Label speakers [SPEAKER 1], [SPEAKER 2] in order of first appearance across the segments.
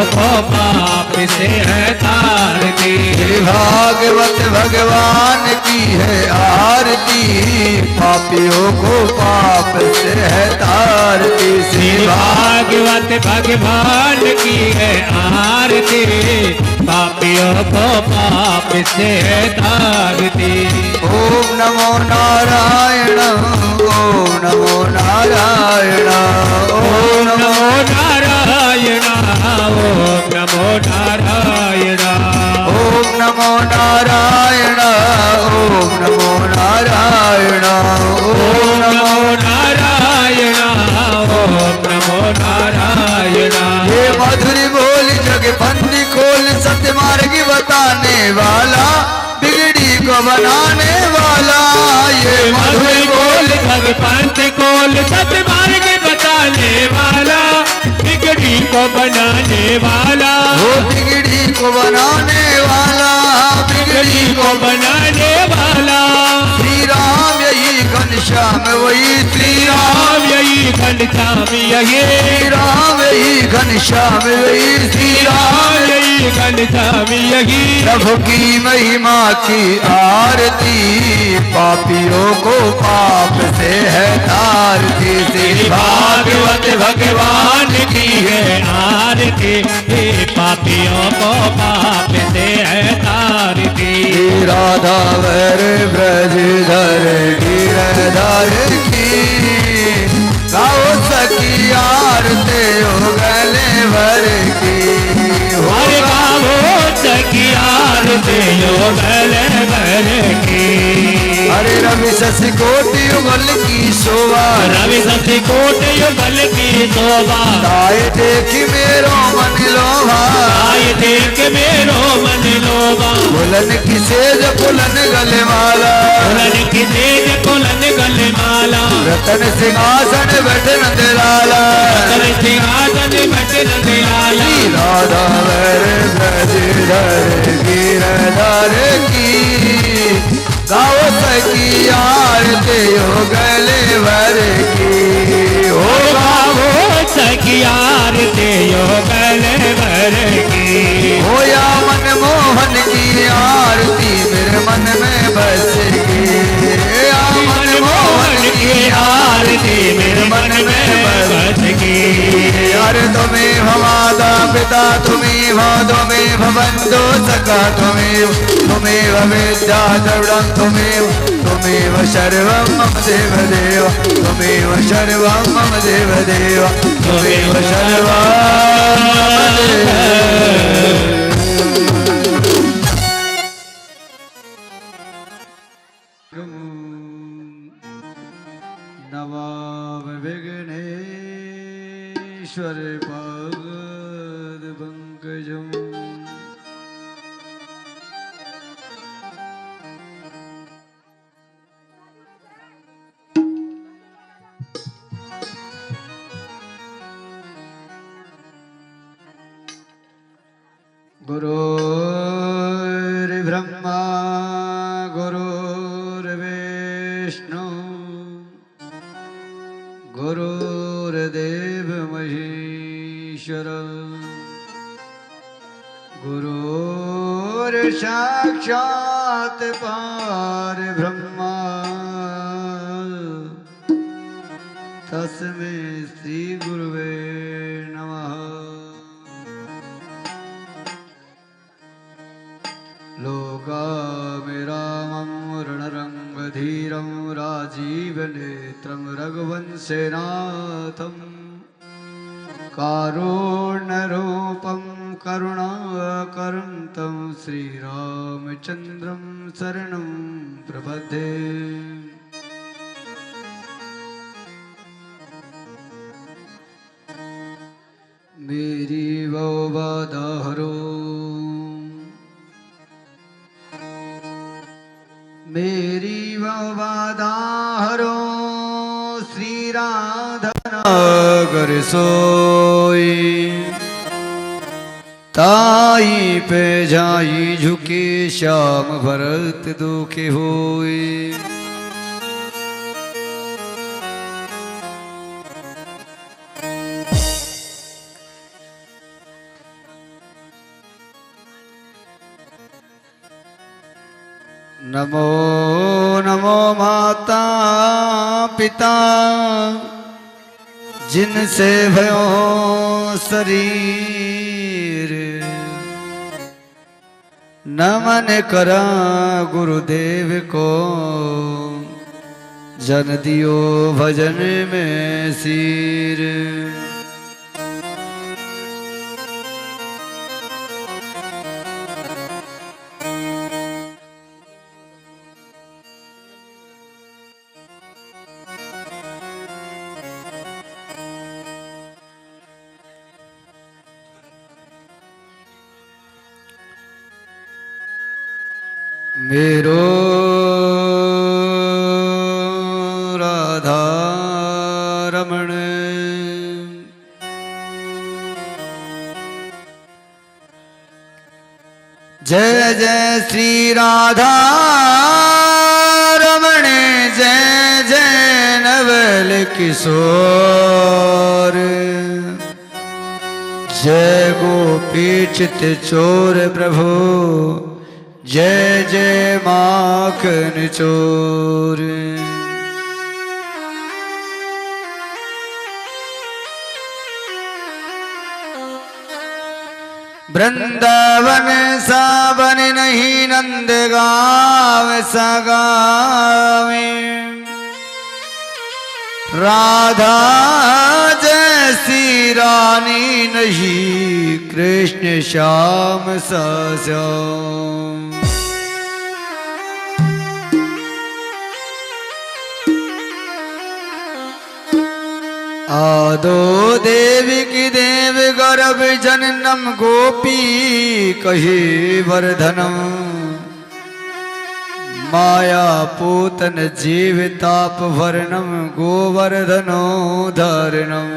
[SPEAKER 1] को पाप से है तारती।
[SPEAKER 2] भागवत भगवान की है आरती, पापियों को पाप से है तारती।
[SPEAKER 1] श्री भागवत भगवान की है आरती, पापियों को पाप से है तारती।
[SPEAKER 2] ओम नमो नारायण, ओम नमो नारायण,
[SPEAKER 1] ओम नमो नारायण, ओम नमो नारायण,
[SPEAKER 2] ओम नमो नारायण, ओम नमो नारायण,
[SPEAKER 1] ओम नमो नारायण, ओम नमो नारायण।
[SPEAKER 2] ये मधुरी बोल जग बंदी खोल, सत्य मार्ग बताने वाला, बिगड़ी को बनाने वाला। ये मधुरी बोल
[SPEAKER 1] जग पंथ खोल, सत्य मार्ग बताने वाला, बिगड़ी को बनाने वाला।
[SPEAKER 2] वो बिगड़ी को बनाने वाला, बिगड़ी को
[SPEAKER 1] बनाने वाला।
[SPEAKER 2] श्री राम यही घनश्याम वही, श्री
[SPEAKER 1] राम यही घनश्याम यही,
[SPEAKER 2] श्री राम यही घनश्याम वही, श्री
[SPEAKER 1] राम यही घनश्याम यही।
[SPEAKER 2] प्रभु की महिमा की आरती, पापियों को पाप से है तारती। श्री
[SPEAKER 1] भागवत भगवान की है आरती, पापियों को पाप से है तारती।
[SPEAKER 2] राधा वर ब्रजधर गिरधर की, गाओ सखी आरती हो गले भर की।
[SPEAKER 1] हरे गाओ सखी आरती हो गले भर की।
[SPEAKER 2] हरे रवि शशि कोटि युगल की शोभा,
[SPEAKER 1] रवि शशि कोटि युगल की शोभा।
[SPEAKER 2] ताए देख मेरो मन लोभा,
[SPEAKER 1] ताए देख मेरो मन लोभा।
[SPEAKER 2] बुलन की सेज पुलन गले माला,
[SPEAKER 1] बुलन की सेज पुलन गले माला।
[SPEAKER 2] रतन सिंहासन बैठ नंदलाला,
[SPEAKER 1] रतन सिंहासन बैठ नंदलाला।
[SPEAKER 2] राधा वर ब्रजधर गिरधर की, गाओ सखी आरती हो गले भर की।
[SPEAKER 1] हो गाओ सखी आरती हो गले भर की।
[SPEAKER 2] हो या मनमोहन की आरती मेरे मन में बस गई, या मनमोहन की आरती मेरे मन में बस गई। अरे तुम्हें माता पिता तुम्हें तुम्हें बंधु सखा तुम्हें विद्या द्रविड़ं तुम्हें सर्वं मम देव देव, तुम्हें सर्वं मम देव देव, तुम्हें सर्वं मम देव। नमामि विघ्नेश्वर पाद पंकजम्। गुरुर्ब्रह्मा गुरुर्विष्णु गुरुर्देव महेश्वर, गुरुर्साक्षात् परब्रह्म, तस्मै श्री गुरुवे नमः। लोकाभिरामं रणरङ्गधीरं राजीवनेत्रं रघुवंशनाथं, कारुण्यरूपं करुणाकरन्तं श्रीरामचन्द्रं शरणं प्रपद्ये। मेरी बाधा हरो, मेरी बाधा हरो, श्री राधा नागर सोई, ताई पे जाई झुके श्याम भरत दुखे होई। नमो नमो माता पिता जिनसे भयो शरीर, नमन करा गुरुदेव को जन दियो भजन में सिर। मेरो राधा रमण जय जय श्री राधा रमण, जय जय नवल किशोर, जय गोपी चित चोर प्रभु, जय जय माखन चोर। वृंदावन सावन नहीं नंद गाँव सगावे, राधा जैसी रानी नहीं कृष्ण श्याम सा श्याम। आदो देवी की देव गर्भ जननम गोपी कही वर्धनम, माया पूतन जीविताप वर्णम गोवर्धनो धारणम।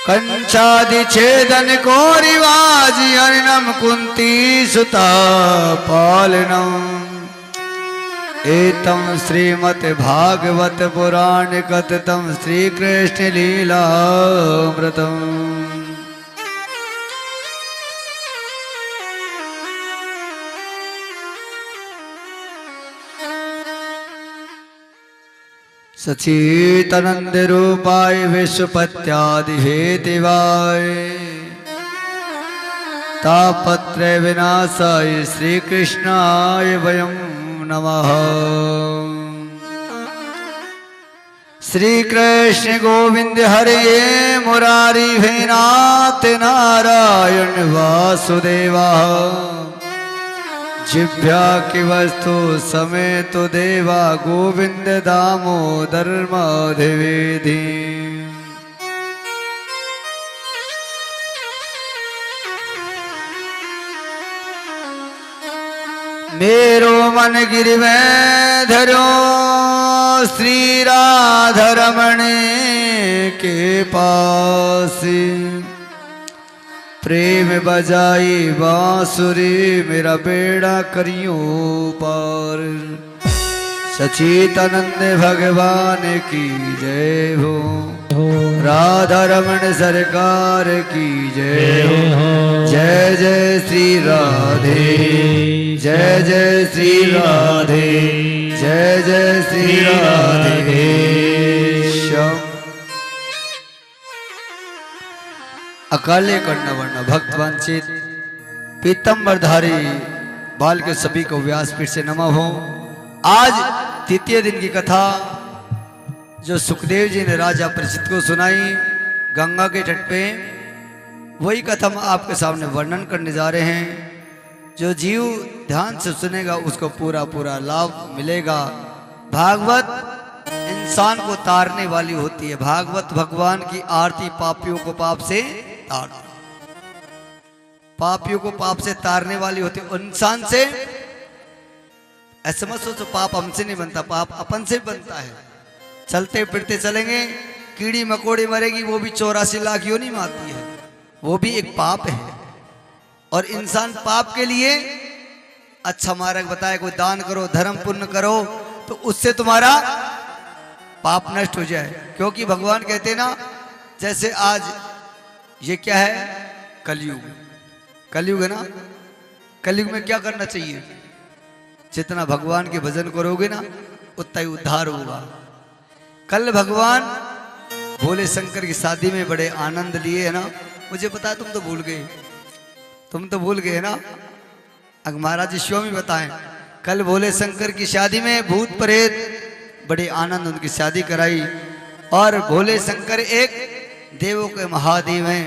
[SPEAKER 2] कंचादि छेदन को रिवाज अर्णम कुंती सुता पालनम। एतम श्रीमद् भागवत पुराण कथितम श्री कृष्ण लीलामृतम। सचितानंद रूपाय विश्वपत्यादि हेतवाय, तापत्रय विनाशाय श्री कृष्णाय वयम् नमः। श्री कृष्ण गोविंद हरे मुरारी हे नाथ नारायण वासुदेवा, जिभ्या की वस्तु समेत देवा गोविंद दामोदर माधवेधि। मेरो मन गिरि में धरो श्री राधा रमण के पास, प्रेम बजाई बांसुरी मेरा बेड़ा करियो पार। सचितानंद भगवान की जय हो, राधा रमण सरकार की जय हो। जय जय श्री राधे, जय जय श्री राधे, जय जय श्री राधे श्याम। अकाले करना वरना भक्त वंचित पीतम्बरधारी बाल के सभी को व्यासपीठ से नमः हो। आज तृतीय दिन की कथा जो सुखदेव जी ने राजा परीक्षित को सुनाई गंगा के तट पे, वही कथा हम आपके सामने वर्णन करने जा रहे हैं। जो जीव ध्यान से सुनेगा उसको पूरा पूरा लाभ मिलेगा। भागवत इंसान को तारने वाली होती है। भागवत भगवान की आरती पापियों को पाप से तार, पापियों को पाप से तारने वाली होती है। इंसान से ऐसा मत सोचो पाप हमसे नहीं बनता, पाप अपन से बनता है। चलते फिरते चलेंगे, कीड़ी मकोड़ी मरेगी वो भी 84 लाख योनि में आती है, वो भी एक पाप है। और इंसान पाप के लिए अच्छा मार्ग बताए, कोई दान करो, धर्म पुण्य करो तो उससे तुम्हारा पाप नष्ट हो जाए। क्योंकि भगवान कहते हैं ना, जैसे आज ये क्या है, कलयुग, कलयुग है ना। कलयुग में क्या करना चाहिए? जितना भगवान के भजन करोगे ना उतना ही उद्धार होगा। कल भगवान भोले शंकर की शादी में बड़े आनंद लिए है ना। मुझे पता है तुम तो भूल गए ना। अगर महाराज जी स्वामी बताएं, कल भोले शंकर की शादी में भूत प्रेत बड़े आनंद उनकी शादी कराई। और भोले शंकर एक देवों के महादेव हैं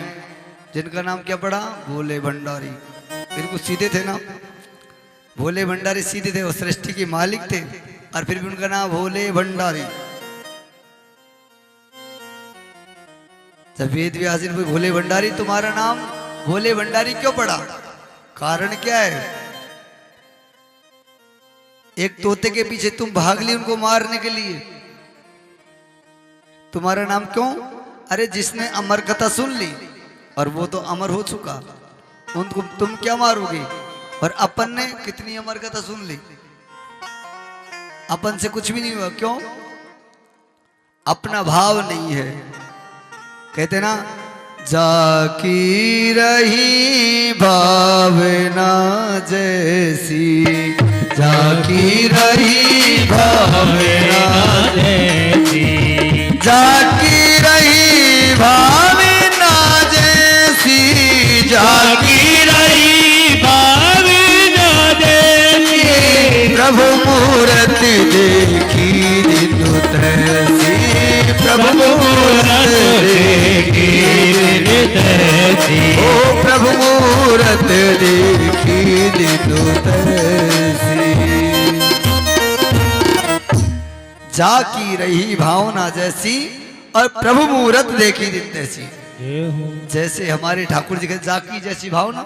[SPEAKER 2] जिनका नाम क्या पड़ा, भोले भंडारी। बिल्कुल सीधे थे ना, भोले भंडारी सीधे थे, वो सृष्टि के मालिक थे और फिर भी उनका नाम भोले भंडारी। जब वेद व्यास जी ने बोले भोले भंडारी तुम्हारा नाम भोले भंडारी क्यों पड़ा, कारण क्या है? एक तोते के पीछे तुम भाग ली उनको मारने के लिए, तुम्हारा नाम क्यों? अरे जिसने अमर कथा सुन ली और वो तो अमर हो चुका, उनको तुम क्या मारोगे? और अपन ने कितनी अमर कथा सुन ली, अपन से कुछ भी नहीं हुआ। क्यों? अपना भाव नहीं है। कहते ना, जाकी रही भावना जैसी, जाकी रही भावना जैसी, जाकी रही भावना जैसी, जाकी रही भावना जैसी, प्रभु मूरत देखी दिनु तैसी, प्रभु मूरत देखी दिनु तैसी, ओ प्रभु मूरत देखी दिनु तैसी। जाकी रही भावना जैसी और प्रभु मूरत देखी दिन तैसी। जैसे हमारे ठाकुर जी के जाकी जैसी भावना,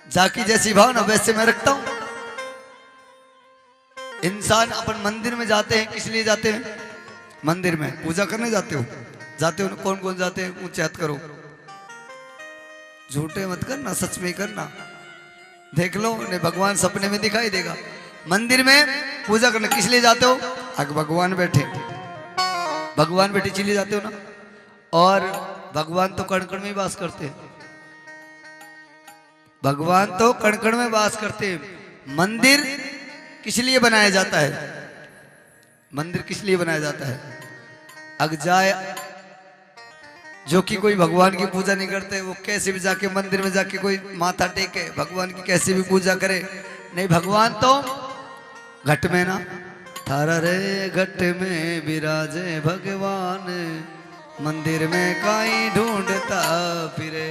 [SPEAKER 2] जाकी जैसी भावना वैसे मैं रखता हूं। इंसान अपन मंदिर में जाते हैं, किस लिए जाते हैं? मंदिर में पूजा करने जाते हो ना? कौन कौन जाते हैं? ऊंचे हाथ करो, झूठे मत करना, सच में करना। देख लो ने भगवान सपने में दिखाई देगा। मंदिर में पूजा करने किस लिए जाते हो? अगर भगवान बैठे इसलिए जाते हो ना। और भगवान तो कण कण में वास करते हैं, भगवान तो कण कण में वास करते हैं। मंदिर किस लिए बनाया जाता है? मंदिर किस लिए बनाया जाता है? अगर जाए जो कि कोई भगवान की पूजा नहीं करते, वो कैसे भी जाके मंदिर में जाके कोई माथा टेके, भगवान की कैसे भी पूजा करे? नहीं, भगवान तो घट में ना, थारा रे घट में विराजे भगवान, मंदिर में काई ढूंढता फिरे।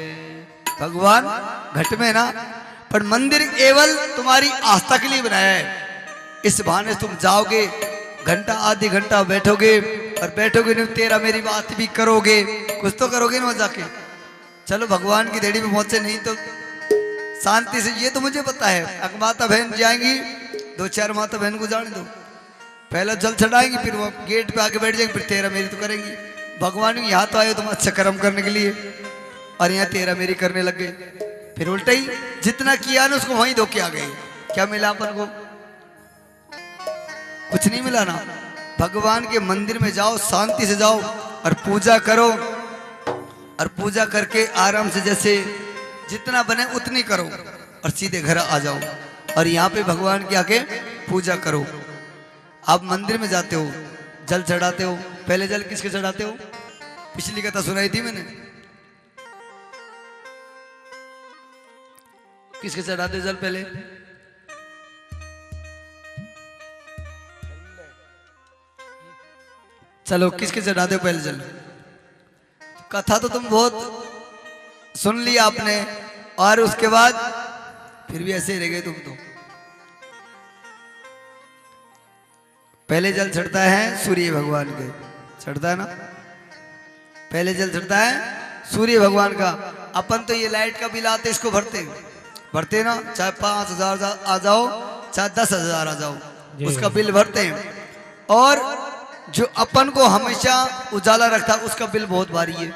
[SPEAKER 2] भगवान घट में ना, पर मंदिर केवल तुम्हारी आस्था के लिए बनाया है। इस बहाने तुम जाओगे, घंटा आधी घंटा बैठोगे, और बैठोगे नहीं, तेरा मेरी बात भी करोगे, कुछ तो करोगे ना जाके। चलो भगवान की देड़ी में पहुंचे नहीं तो शांति से, ये तो मुझे पता है। अगर माता बहन जाएंगी, 2-4 माता बहन को जाने दो, पहले जल चढ़ाएंगी, फिर वो गेट पे आके बैठ जाएंगे, फिर तेरा मेरी तो करेंगी। भगवान यहाँ तो आए तुम अच्छा कर्म करने के लिए, और यहाँ तेरा मेरी करने लग गए। फिर उल्टा ही जितना किया ना उसको वहीं धोके आ गए। क्या मिला अपन को? कुछ नहीं मिला ना। भगवान के मंदिर में जाओ, शांति से जाओ और पूजा करो, और पूजा करके आराम से जैसे जितना बने उतनी करो और सीधे घर आ जाओ, और यहाँ पे भगवान के आके पूजा करो। आप मंदिर में जाते हो, जल चढ़ाते हो, पहले जल किसके चढ़ाते हो? पिछली कथा सुनाई थी मैंने, किसके चढ़ाते जल पहले? चलो किसके चढ़ाते हो पहले जल? कथा तो तुम बहुत सुन लिया आपने, और उसके बाद फिर भी ऐसे ही रह गए तुम तो। पहले जल चढ़ता है सूर्य भगवान के, चढ़ता है ना, पहले जल चढ़ता है सूर्य भगवान का। अपन तो ये लाइट का बिल आते इसको भरते ना, चाहे 5,000 आ जाओ चाहे 10,000 आ जाओ, उसका बिल भरते हैं। और जो अपन को हमेशा उजाला रखता उसका बिल बहुत भारी है,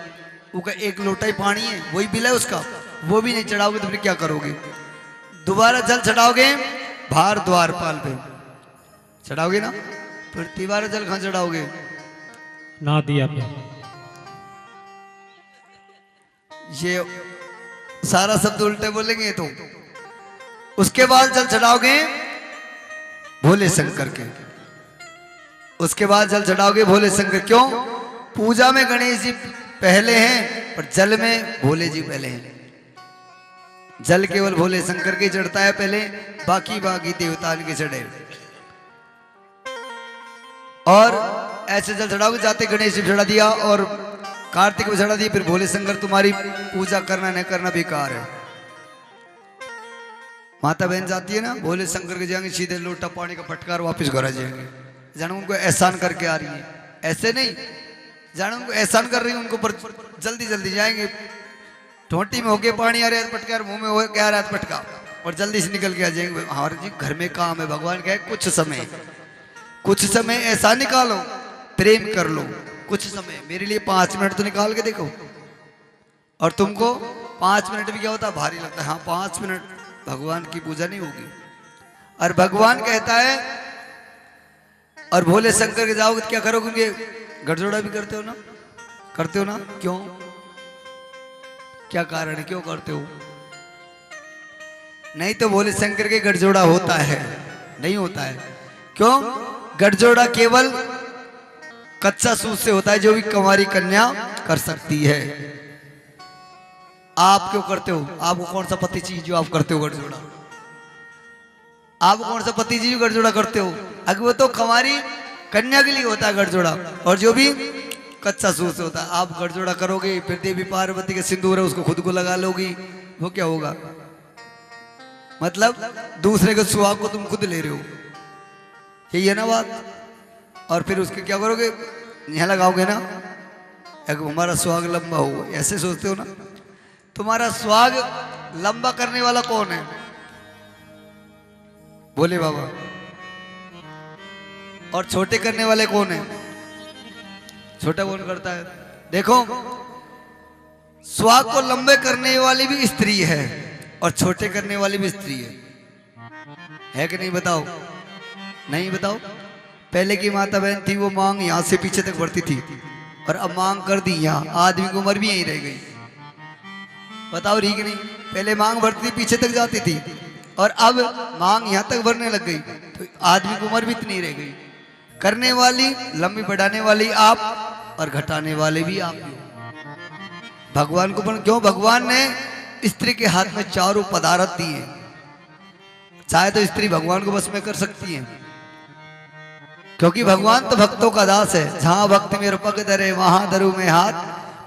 [SPEAKER 2] उसका 1 लोटा ही पानी है, वही बिल है उसका, वो भी नहीं चढ़ाओगे तो फिर क्या करोगे? दोबारा जल चढ़ाओगे बाहर द्वारपाल पे चढ़ाओगे ना, फिर तिवारा जल कहां चढ़ाओगे?
[SPEAKER 1] ना दिया पे।
[SPEAKER 2] ये सारा शब्द उल्टे बोलेंगे तो। उसके बाद जल चढ़ाओगे भोले शंकर के। उसके बाद जल चढ़ाओगे भोले शंकर। क्यों? पूजा में गणेश जी पहले हैं पर जल में भोले जी पहले हैं। जल केवल भोले शंकर के चढ़ता है पहले, बाकी बाकी देवता के चढ़े। और ऐसे जल चढ़ाओगे, जाते गणेश जी चढ़ा दिया और कार्तिक को चढ़ा दिया, फिर भोले शंकर तुम्हारी पूजा करना न करना बेकार है। माता बहन जाती है ना, भोले शंकर के जाएंगे सीधे लोटा पानी का फटकार वापस घर आ जाएंगे। जानो उनको एहसान करके आ रही है, ऐसे नहीं, जानो उनको एहसान कर रही है, उनको पर जल्दी जल्दी जाएंगे। टोटी में होके पानी आ रहा है फटकार, मुंह में हो क्या आ रहा है फटका, और जल्दी से निकल के आ जाएंगे। हमारे जी घर में काम है, भगवान क्या है, कुछ समय ऐसा निकालो, प्रेम कर लो कुछ समय। मेरे लिए 5 मिनट तो निकाल के देखो। और तुमको 5 मिनट भी क्या होता है, भारी लगता है। हाँ 5 मिनट भगवान की पूजा नहीं होगी। और भगवान कहता है, और भोले शंकर के जाओगे तो क्या करोगे, उनके गठजोड़ा भी करते हो ना, करते हो ना? क्यों, क्या कारण है, क्यों करते हो? नहीं तो भोले शंकर के गठजोड़ा होता है, नहीं होता है। क्यों? गठजोड़ा केवल कच्चा सूत से होता है, जो भी कुंवारी कन्या कर सकती है। आप क्यों करते हो? आपको कौन सा पति चीज जो आप करते हो गठजोड़ा? आप कौन सा पति जी गठजोड़ा करते हो? अगर वो तो कुंवारी कन्या के लिए होता है गठजोड़ा, और जो भी कच्चा सूत से होता है। आप गठजोड़ा करोगे, फिर देवी पार्वती के सिंदूर है उसको खुद को लगा लोगी, वो क्या होगा? मतलब दूसरे के सुहाग को तुम खुद ले रहे हो, यही है ना बात। और फिर उसके क्या करोगे, यहाँ लगाओगे ना, अगर हमारा सुहाग लंबा हो, ऐसे सोचते हो ना। तुम्हारा सुहाग लंबा करने वाला कौन है? भोले बाबा। और छोटे करने वाले कौन है? छोटा कौन करता है? देखो, सुहाग को लंबे करने वाली भी स्त्री है और छोटे करने वाली भी स्त्री है कि नहीं? बताओ, नहीं बताओ। पहले की माता बहन थी, वो मांग यहां से पीछे तक बढ़ती थी, और अब मांग कर दी यहाँ, आदमी की उम्र भी यहीं रह गई। बताओ ठीक नहीं? पहले मांग बढ़ती थी, पीछे तक जाती थी, और अब मांग यहां तक बढ़ने लग गई, तो आदमी की उम्र भी इतनी रह गई। करने वाली, लंबी बढ़ाने वाली आप, और घटाने वाले भी आप। भगवान को क्यों? भगवान ने स्त्री के हाथ में चारों पदार्थ दिए, चाहे तो स्त्री भगवान को बस में कर सकती है, क्योंकि भगवान तो भक्तों का दास है। जहां भक्त मेरे पग धरे वहां धरू में हाथ,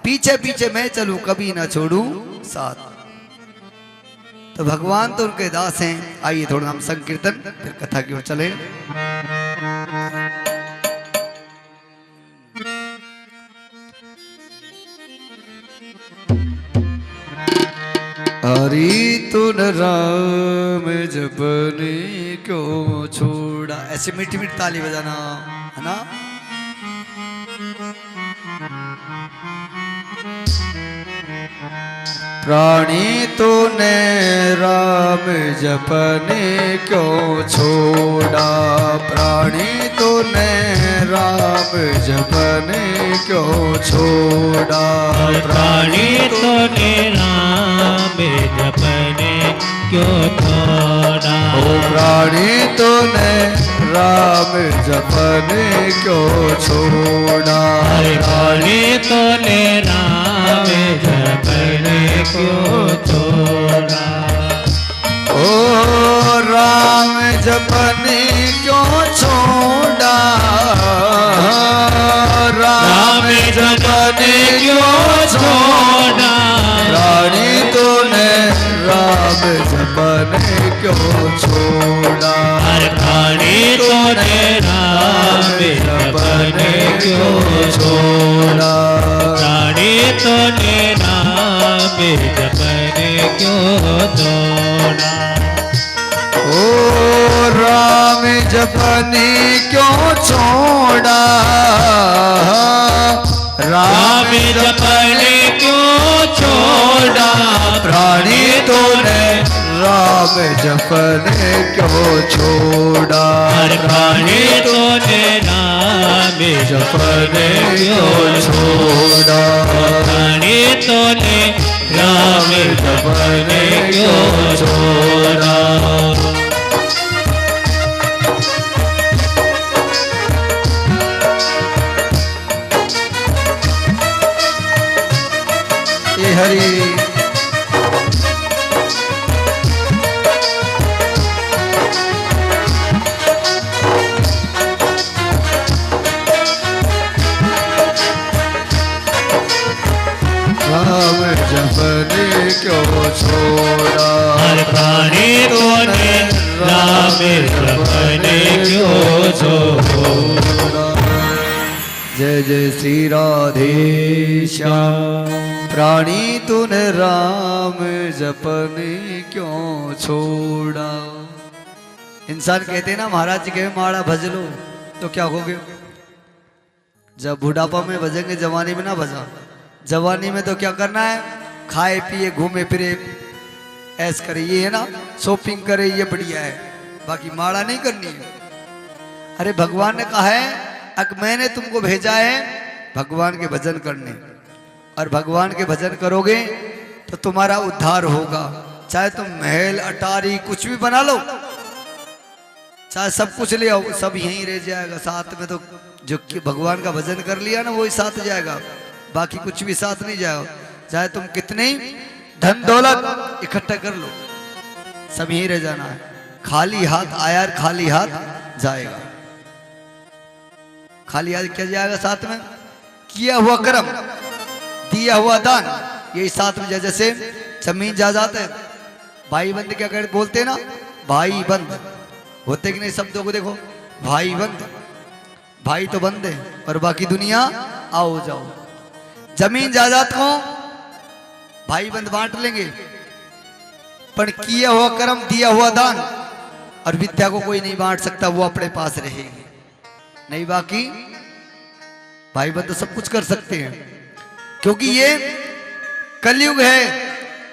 [SPEAKER 2] पीछे पीछे मैं चलूं कभी ना छोड़ू साथ। तो भगवान तो उनके दास हैं। आइए थोड़ा हम संकीर्तन, फिर कथा की ओर चले। हरि तुन राम जपने क्यों छोड़ा। ऐसे मीठी मीठी ताली बजाना, है ना? प्राणी तूने राम जपने क्यों छोड़ा, प्राणी तूने राम जपने क्यों छोड़ा,
[SPEAKER 1] प्राणी तूने राम जपने क्यों छोड़ा।
[SPEAKER 2] ओ प्राणी तूने राम जपने क्यों छोड़ा,
[SPEAKER 1] प्राणी तूने राम जपने क्यों छोड़ा।
[SPEAKER 2] ओ राम जपने क्यों छोड़ा, राम जपने क्यों छोड़ा, प्राणी तूने राम जपने क्यों छोड़ा,
[SPEAKER 1] प्राणी तूने राम जपने क्यों छोड़ा, प्राणी तूने राम जपने क्यों छोड़ा।
[SPEAKER 2] ओ राम जपने क्यों छोड़ा, राम जपने क्यों छोड़ा, प्राणी तूने राम जपने क्यों छोड़ा,
[SPEAKER 1] प्राणी तूने राम जपने क्यों छोड़ा, प्राणी तूने राम जपने क्यों छोड़ा।
[SPEAKER 2] भाई। राम जपने क्यों छोड़ा,
[SPEAKER 1] हर प्राणी तूने राम जपने क्यों छोड़ा।
[SPEAKER 2] जय जय श्री राधे श्याम, प्राणी तूने राम जपने क्यों छोड़ा। इंसान कहते ना महाराज जी के माड़ा भज लो तो क्या होगे, जब बुढ़ापा में भजेंगे, जवानी में ना भजा। जवानी में तो क्या करना है, खाए पिए घूमे फिरे ऐस करे, ये है ना, शॉपिंग करे, ये बढ़िया है, बाकी माड़ा नहीं करनी है। अरे भगवान ने कहा है अगर मैंने तुमको भेजा है भगवान के भजन करने, और भगवान के भजन करोगे तो तुम्हारा उद्धार होगा। चाहे तुम महल अटारी कुछ भी बना लो, चाहे सब कुछ ले आओ, सब यहीं रह जाएगा साथ में। तो जो भगवान का भजन कर लिया ना वही साथ जाएगा, बाकी कुछ भी साथ नहीं जाएगा। चाहे तुम कितनी धन दौलत इकट्ठा कर लो, सब यहीं रह जाना है। खाली हाथ आया और खाली हाथ जाएगा। खाली हाथ क्या जाएगा साथ में, किया हुआ कर्म, दिया हुआ दान, यही साथ में। जैसे जमीन जायदाद है, भाई बंद क्या कर बोलते हैं ना, भाई बंद होते कि नहीं शब्दों को देखो, भाई बंद, भाई तो बंद है और बाकी दुनिया आओ जाओ। जमीन जायदाद को भाई बंद बांट लेंगे, पर किया हुआ कर्म, दिया हुआ दान और विद्या को कोई नहीं बांट सकता, वो अपने पास रहेगी नहीं। बाकी भाई बंद तो सब कुछ कर सकते हैं, क्योंकि ये कलयुग है,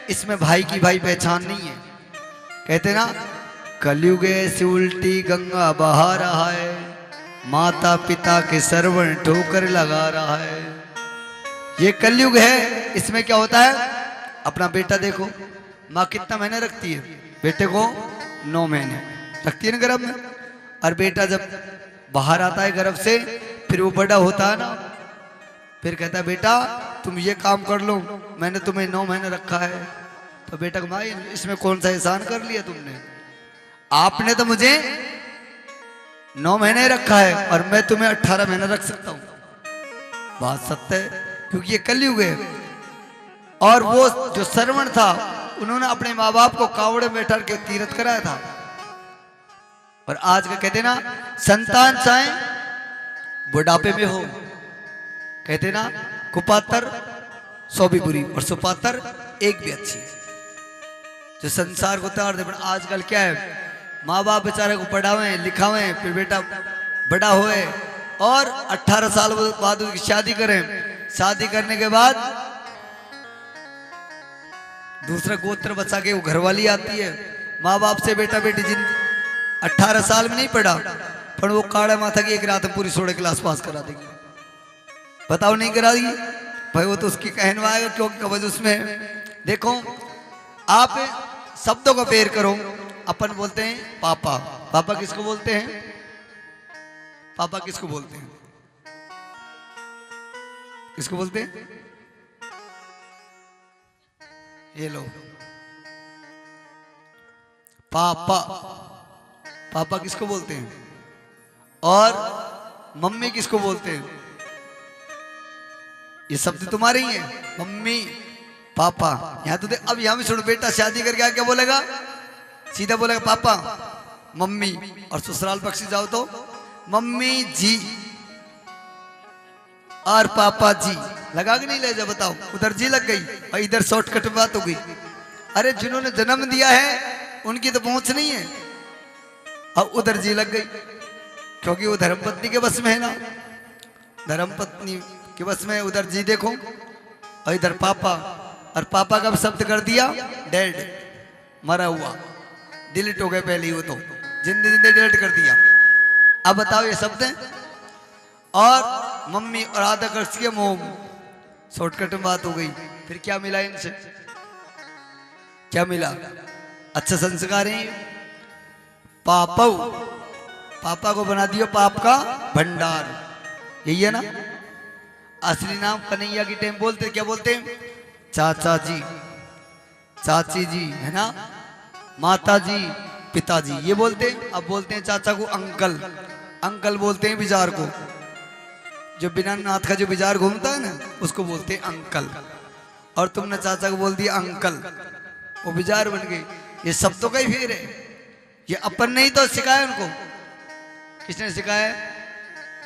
[SPEAKER 2] इसमें भाई की भाई पहचान नहीं है। कहते ना कलयुग ऐसी उल्टी गंगा बहा रहा है, माता पिता के सरवण ठोकर लगा रहा है। ये कलयुग है, इसमें क्या होता है, अपना बेटा देखो, माँ कितना महीने रखती है बेटे को, 9 महीने रखती है ना गर्भ में, और बेटा जब बाहर आता है गर्भ से, फिर वो बड़ा होता है ना, फिर कहता है बेटा तुम ये काम कर लो, मैंने तुम्हें 9 महीने रखा है। तो बेटा भाई इसमें कौन सा एहसान कर लिया तुमने, आपने तो मुझे 9 महीने रखा है और मैं तुम्हें 18 महीने रख सकता हूं। बात सत्य है, क्योंकि ये कलयुग है। और वो जो सरवण था, उन्होंने अपने माँ बाप को कावड़े में बैठा के तीर्थ कराया था। और आज का कहते ना, संतान चाहे बुढ़ापे में हो, कहते ना कुपातर 100 भी बुरी और सुपातर 1 भी अच्छी, जो संसार को तार दे। आजकल क्या है, माँ बाप बेचारे को पढ़ावे लिखावे, फिर बेटा बड़ा होए और 18 साल बाद उसकी शादी करें। शादी करने के बाद दूसरा गोत्र बचा के वो घरवाली आती है, माँ बाप से बेटा बेटी जिन 18 साल में नहीं पढ़ा, पर वो काड़ा माथा की एक रात में पूरी 16 क्लास पास करा देगी। बताओ नहीं करा देगी भाई, वो तो उसकी कहना आएगा, क्योंकि उसमें देखो आप शब्दों का पेर करो। अपन बोलते हैं पापा, पापा किसको बोलते हैं, पापा किसको बोलते हैं, किसको बोलते हैं, ये लो पापा, पापा किसको बोलते हैं, और मम्मी किसको बोलते हैं। ये शब्द तुम्हारे ही है, मम्मी पापा। यहां तो अब यहां भी सुनो, बेटा शादी करके क्या बोलेगा, सीधा बोलेगा पापा मम्मी, और ससुराल पक्ष से जाओ तो मम्मी जी और पापा जी। लगा कि नहीं ले जा, बताओ, उधर जी लग गई और इधर शॉर्टकट बात हो गई। अरे जिन्होंने जन्म दिया है उनकी तो पहुंच नहीं है, और उधर जी लग गई, क्योंकि वो धर्मपत्नी के बस में है ना, धर्मपत्नी के बस में, उधर जी देखो और इधर पापा। और पापा का शब्द कर दिया डैड, मरा हुआ, डिलीट हो गए पहले ही, वो तो जिंदे जिंदे डिलीट कर दिया। अब बताओ ये शब्द है। और मम्मी और आधा कर्ज के मोम, शॉर्टकट में बात हो गई। फिर क्या मिला इनसे, क्या मिला, अच्छा संस्कार है। पापा, पापा को बना दियो पाप का भंडार, यही है ना। असली नाम कन्हैया की टाइम बोलते क्या बोलते हैं, चाचा जी, चाची जी, है ना, माता जी, पिताजी, ये बोलते हैं। अब बोलते हैं चाचा को अंकल, अंकल बोलते हैं बिजार को, जो बिना नाथ का जो बिजार घूमता है ना उसको बोलते हैं अंकल। और तुमने चाचा को बोल दिया अंकल, वो बिजार बन गई। ये सब तो कई फेर है, ये अपन ने ही तो सिखाया उनको। किसने सिखाया?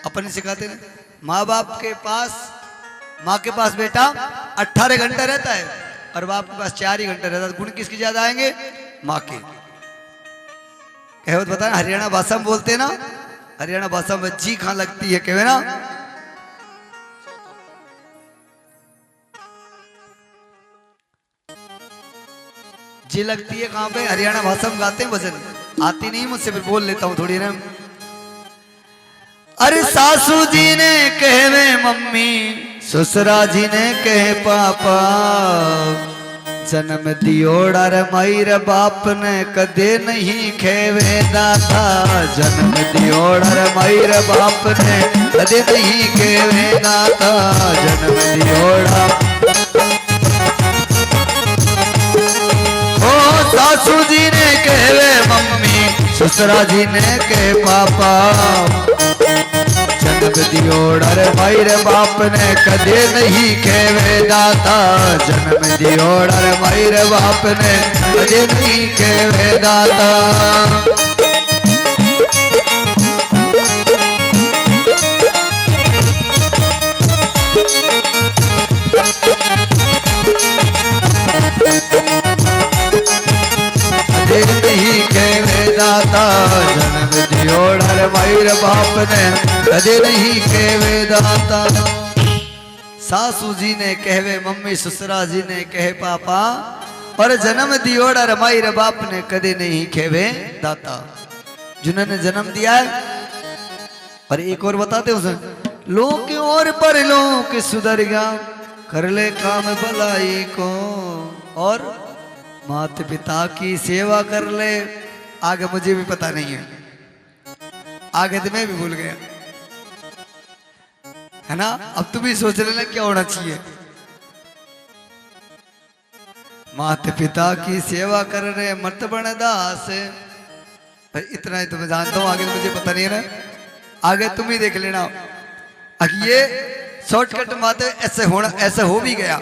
[SPEAKER 2] अपन सिखाते ना। माँ बाप के पास, माँ के पास बेटा 18 घंटा रहता है और बाप के पास 4 ही घंटा रहता है। गुण किसके ज्यादा आएंगे? माँ के। कहेवत बताए हरियाणा भाषा में बोलते ना, हरियाणा भाषा में जी कहाँ लगती है, कहे ना, जी लगती है कहाँ पे? हरियाणा भाषा में गाते हैं भजन, आती नहीं मुझसे, फिर बोल लेता हूँ थोड़ी ना। अरे सासू जी ने कहे मम्मी, ससुरा जी ने कहे पापा, जन्म दियोड़ा रे मायर बाप ने कदे नहीं खेवे दाता, जन्म दियोड़ा रे मायर बाप ने कदे नहीं खेवे दाता, जन्म दियोड़ा। ओ सासू जी ने कहे मम्मी, ससुरा जी ने कहे पापा, जन्म दियोड़ा रे मायर बाप ने कदे नहीं खेवे दाता, जन्म दियोड़ा रे मायर बाप ने कदे नहीं खेवे दाता। नहीं खेवे दाता, जन्म दियोड़ा रे मायर बाप ने कदे नहीं खेवे दाता। सासू जी ने कहवे मम्मी, ससुरा जी ने कहे पापा, पर जन्म दियोड़ा रे मायर बाप ने कदे नहीं खेवे दाता। जिन्होंने जन्म दिया है। और एक और बताते उसे, लोग और पर लोग सुधर गया, कर ले काम भलाई को, और माता पिता की सेवा कर ले। आगे मुझे भी पता नहीं है, आगे तो मैं भी भूल गया, है ना। अब तुम भी सोच लेना क्या होना चाहिए। माता पिता की सेवा कर रहे मत बन दास, इतना ही तो मैं जानता हूं, आगे तो मुझे पता नहीं है ना, आगे तुम ही देख लेना। ये शॉर्टकट बातें ऐसे हो भी गया।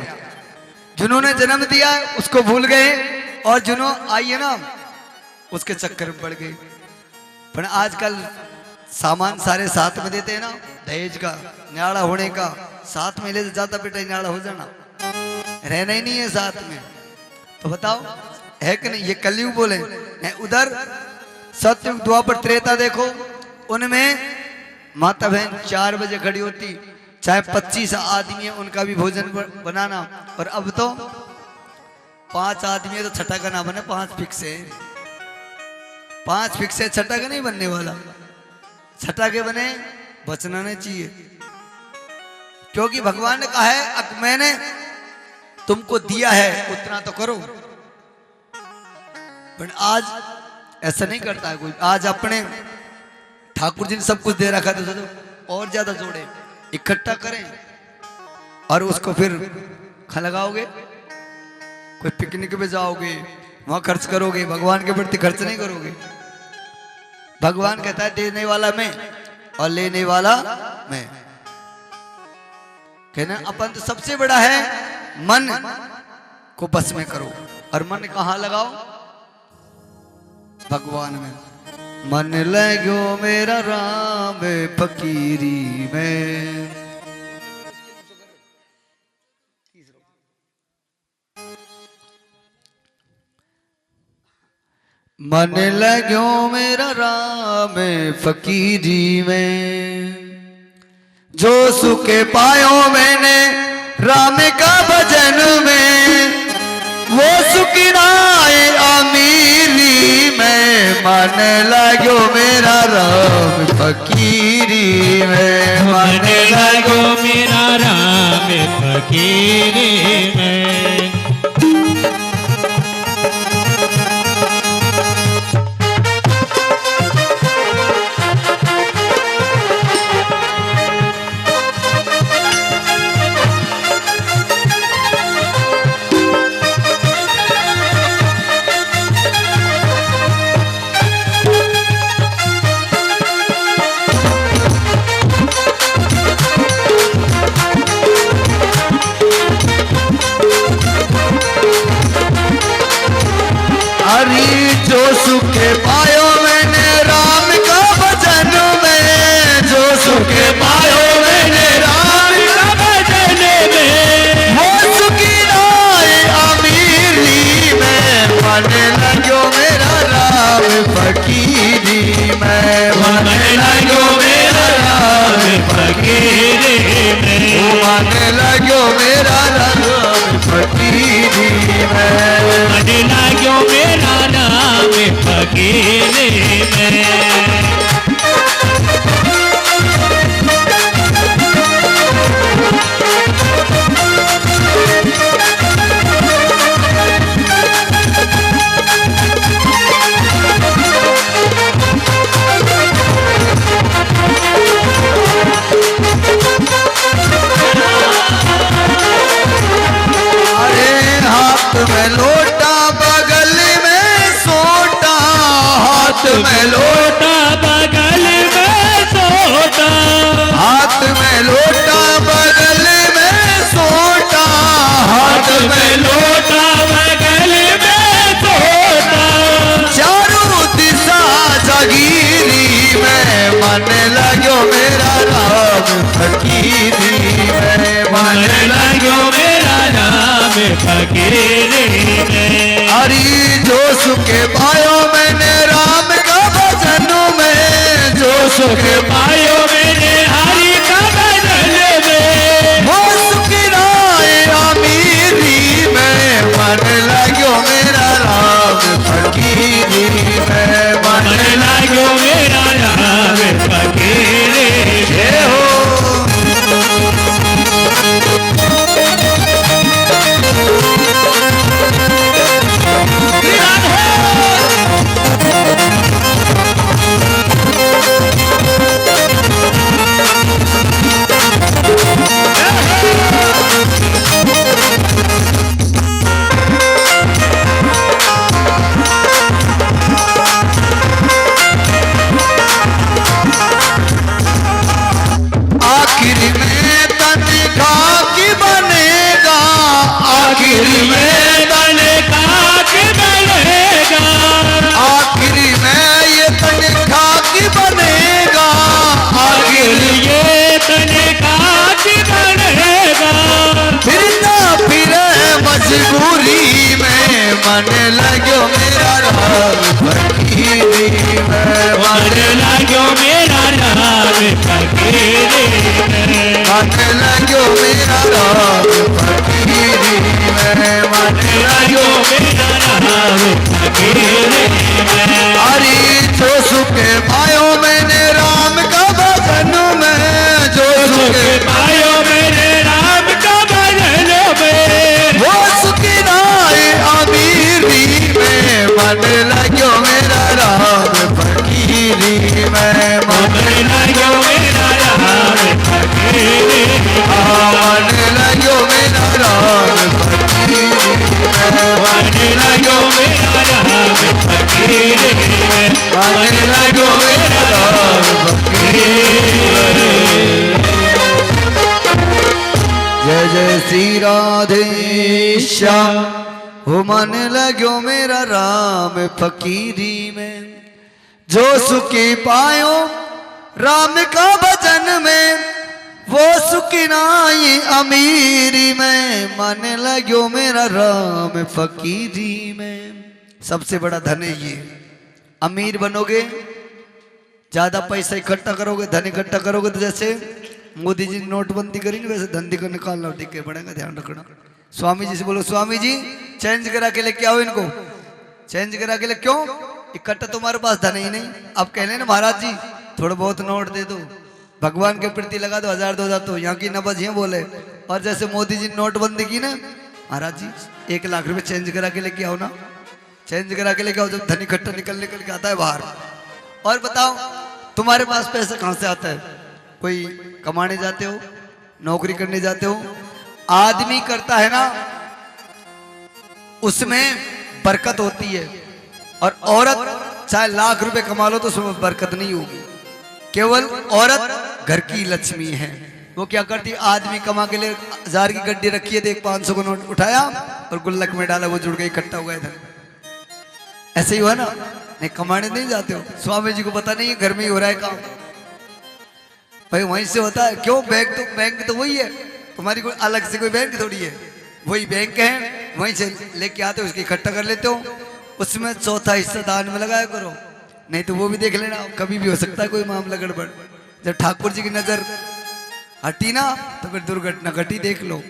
[SPEAKER 2] जिन्होंने जन्म दिया उसको भूल गए, और जिन्होंने आई है ना उसके चक्कर में पड़ गए। पर आजकल सामान सारे साथ में देते हैं ना, दहेज का, न्याड़ा होने का, साथ में ले जाता बेटा न्याड़ा हो जाना, रहना ही नहीं है साथ में। तो बताओ है कि नहीं? ये कलयुग बोले। उधर सत्युग द्वापर त्रेता देखो, उनमें माता बहन 4 बजे खड़ी होती, चाहे 25 आदमी है उनका भी भोजन बनाना। और अब तो 5 आदमी है तो छठा का ना बने, 5 फिक्स है, 5 फिक्स है, छठा का नहीं बनने वाला। छठा के बने बचना नहीं चाहिए, क्योंकि भगवान ने कहा है अब मैंने तुमको दिया है उतना तो करो। पर आज ऐसा नहीं करता है कोई। आज अपने ठाकुर जी ने सब कुछ दे रखा है तो और ज्यादा जोड़े, इकट्ठा करें और उसको फिर लगाओगे। कोई पिकनिक पे जाओगे, वहां खर्च करोगे, भगवान के प्रति खर्च नहीं करोगे। भगवान कहता है देने वाला मैं और लेने वाला मैं। कहना अपन तो सबसे बड़ा है, मन को बस में करो। और मन कहाँ लगाओ? भगवान में। मन लगो मेरा राम फकीरी में। मन लगो मेरा राम फकीरी में, जो सुख पायो मैंने राम का भजन में, वो सुख नाए अमीरी में। मन लगो मेरा राम फकीरी में,
[SPEAKER 1] मन लगो मेरा राम फकीरी में।
[SPEAKER 2] सुख पायो मैंने राम का भजन में, जो सुख पायो मैंने राम का भजन में, वो सुखी राय अमीरी में, मन लग्यो मेरा राम फकीरी में, मन लग्यो मेरा राम फकीरी में, मन लग्यो मेरा राम फकीरी में,
[SPEAKER 1] मन लाग्यो मेरा नाम फकीरे में।
[SPEAKER 2] हाथ में लोटा बगल में सोटा, हाथ में लोटा
[SPEAKER 1] बगल में सोटा,
[SPEAKER 2] हाथ में लोटा बगल में सोटा, हाथ में
[SPEAKER 1] लोटा बगल में सोटा,
[SPEAKER 2] चारों दिशा जागीरी में, मन लग्यो मेरा राम फकीरी में, मन
[SPEAKER 1] लाग्यो मेरा नाम फकीरे में।
[SPEAKER 2] हरी जो सुख पायो मैंने राम का भजन में, जो सुख
[SPEAKER 1] पायो मेरे हरि का भजन में,
[SPEAKER 2] वो सुख राय अमीरी में, मन लग्यो मेरा राम फकीरी में, मन
[SPEAKER 1] लाग्यो मेरा नाम फकीरे
[SPEAKER 2] लगे हो। आखिर में तन खाकी बनेगा, आखिर में
[SPEAKER 1] तन खाक बनेगा,
[SPEAKER 2] आखिर में ये तन खाकी बनेगा, आखिर
[SPEAKER 1] ये तन खाक बनेगा,
[SPEAKER 2] फिर ना फिर मजबूरी में, मन लग्यो मेरा राम फकीरी में,
[SPEAKER 1] मन लाग्यो मेरा नाम फकीरे में,
[SPEAKER 2] मन लग्यो मेरा राम फकीरी में, मन
[SPEAKER 1] लाग्यो मेरा नाम फकीरे में।
[SPEAKER 2] हरी जो सुख पायो मैंने राम का भजन में, जो सुख
[SPEAKER 1] पायो मेरे राम का भजन में,
[SPEAKER 2] वो सुखी राय अमीरी में, मन लग्यो मेरा राम फकीरी में, मन
[SPEAKER 1] लाग्यो मेरा नाम फकीरे में,
[SPEAKER 2] मन लग्यो मेरा राम फकीरी में,
[SPEAKER 1] मन लाग्यो मेरा नाम फकीरे में,
[SPEAKER 2] मन लग्यो मेरा राम फकीरी में। जय जय श्री राधे श्याम, हो मन लग्यो मेरा राम फकीरी में, जो सुखी पायो राम का भजन में, वो सुखी नाई अमीरी में, मन लग्यो मेरा राम फकीरी में। सबसे बड़ा धन है ये, अमीर बनोगे, ज्यादा पैसा इकट्ठा करोगे, धन इकट्ठा करोगे, तो जैसे मोदी जी नोटबंदी करेंगे वैसे धंधे को निकालना दिखे पड़ेगा, ध्यान रखना। स्वामी जी से बोलो, स्वामी जी चेंज करा के लेके आओ इनको, चेंज करा के ले, क्यों इकट्ठा तुम्हारे पास धन ही नहीं। अब कह लेना महाराज जी थोड़ा बहुत नोट दे दो, भगवान के प्रति लगा दो 1000-2000, तो यहाँ की नबज ये बोले। और जैसे मोदी जी नोटबंदी की ना, महाराज जी 1 लाख रुपए चेंज करा के लेके आओ ना, चेंज करा के लेके आओ। जब धन इकट्ठा निकल के आता है बाहर। और बताओ तुम्हारे पास पैसा कहाँ से आता है? कोई कमाने जाते हो, नौकरी करने जाते हो, आदमी करता है ना उसमें बरकत होती है, और औरत चाहे लाख रुपए कमा लो तो उसमें बरकत नहीं होगी। केवल औरत घर की लक्ष्मी है। वो क्या करती, आदमी कमा के लिए 1000 की गड्डी रखी है, देख 500 का नोट उठाया और गुल्लक में डाला, वो जुड़ गई, इकट्ठा हो गया था। ऐसे ही हुआ ना, नहीं कमाने नहीं जाते हो, स्वामी जी को पता नहीं है घर में ही हो रहा है काम, भाई वहीं से होता है। क्यों? बैंक तो वही है, तुम्हारी कोई अलग से कोई बैंक थोड़ी है, वही बैंक है, वहीं से लेके आते हो, उसकी इकट्ठा कर लेते हो, उसमें चौथा हिस्सा दान में लगाया करो, नहीं तो वो भी देख लेना, कभी भी हो सकता है कोई मामला गड़बड़। जब ठाकुर जी की नजर हटी ना तो फिर दुर्घटना घटी, देख लो।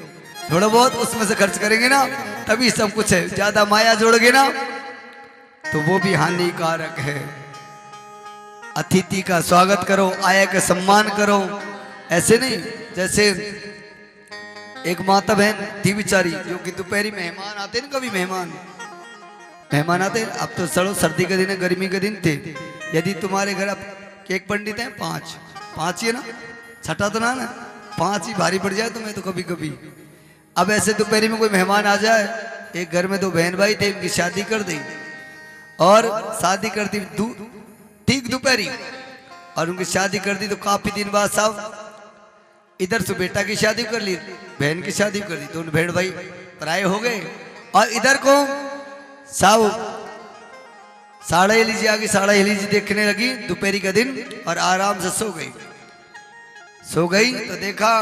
[SPEAKER 2] थोड़ा बहुत उसमें से खर्च करेंगे ना तभी सब कुछ है, ज्यादा माया जोड़ोगे ना तो वो भी हानिकारक है। अतिथि का स्वागत करो, आया का सम्मान करो, ऐसे नहीं जैसे एक माता बहन थी बेचारी, जो कि दोपहरी मेहमान आते ना, कभी मेहमान आते, अब तो सड़ो सर्दी के दिन है, गर्मी के दिन थे, यदि तुम्हारे घर अब एक पंडित है, पांच ही है ना, छठा तो ना 5 ही भारी पड़ जाए तुम्हें तो कभी कभी। अब ऐसे दोपहरी में कोई मेहमान आ जाए, एक घर में 2 बहन भाई थे, उनकी शादी कर दी, और शादी कर दी ठीक दोपहरी, और उनकी शादी कर दी तो काफी दिन बाद साहब इधर से बेटा की शादी कर ली, बहन की शादी कर दी, दोनों बहन भाई पराये हो गए, और इधर को साहब साड़ा लीजिए आगे, साड़ा लीजिए देखने लगी दोपहरी का दिन, और आराम से सो गई तो देखा,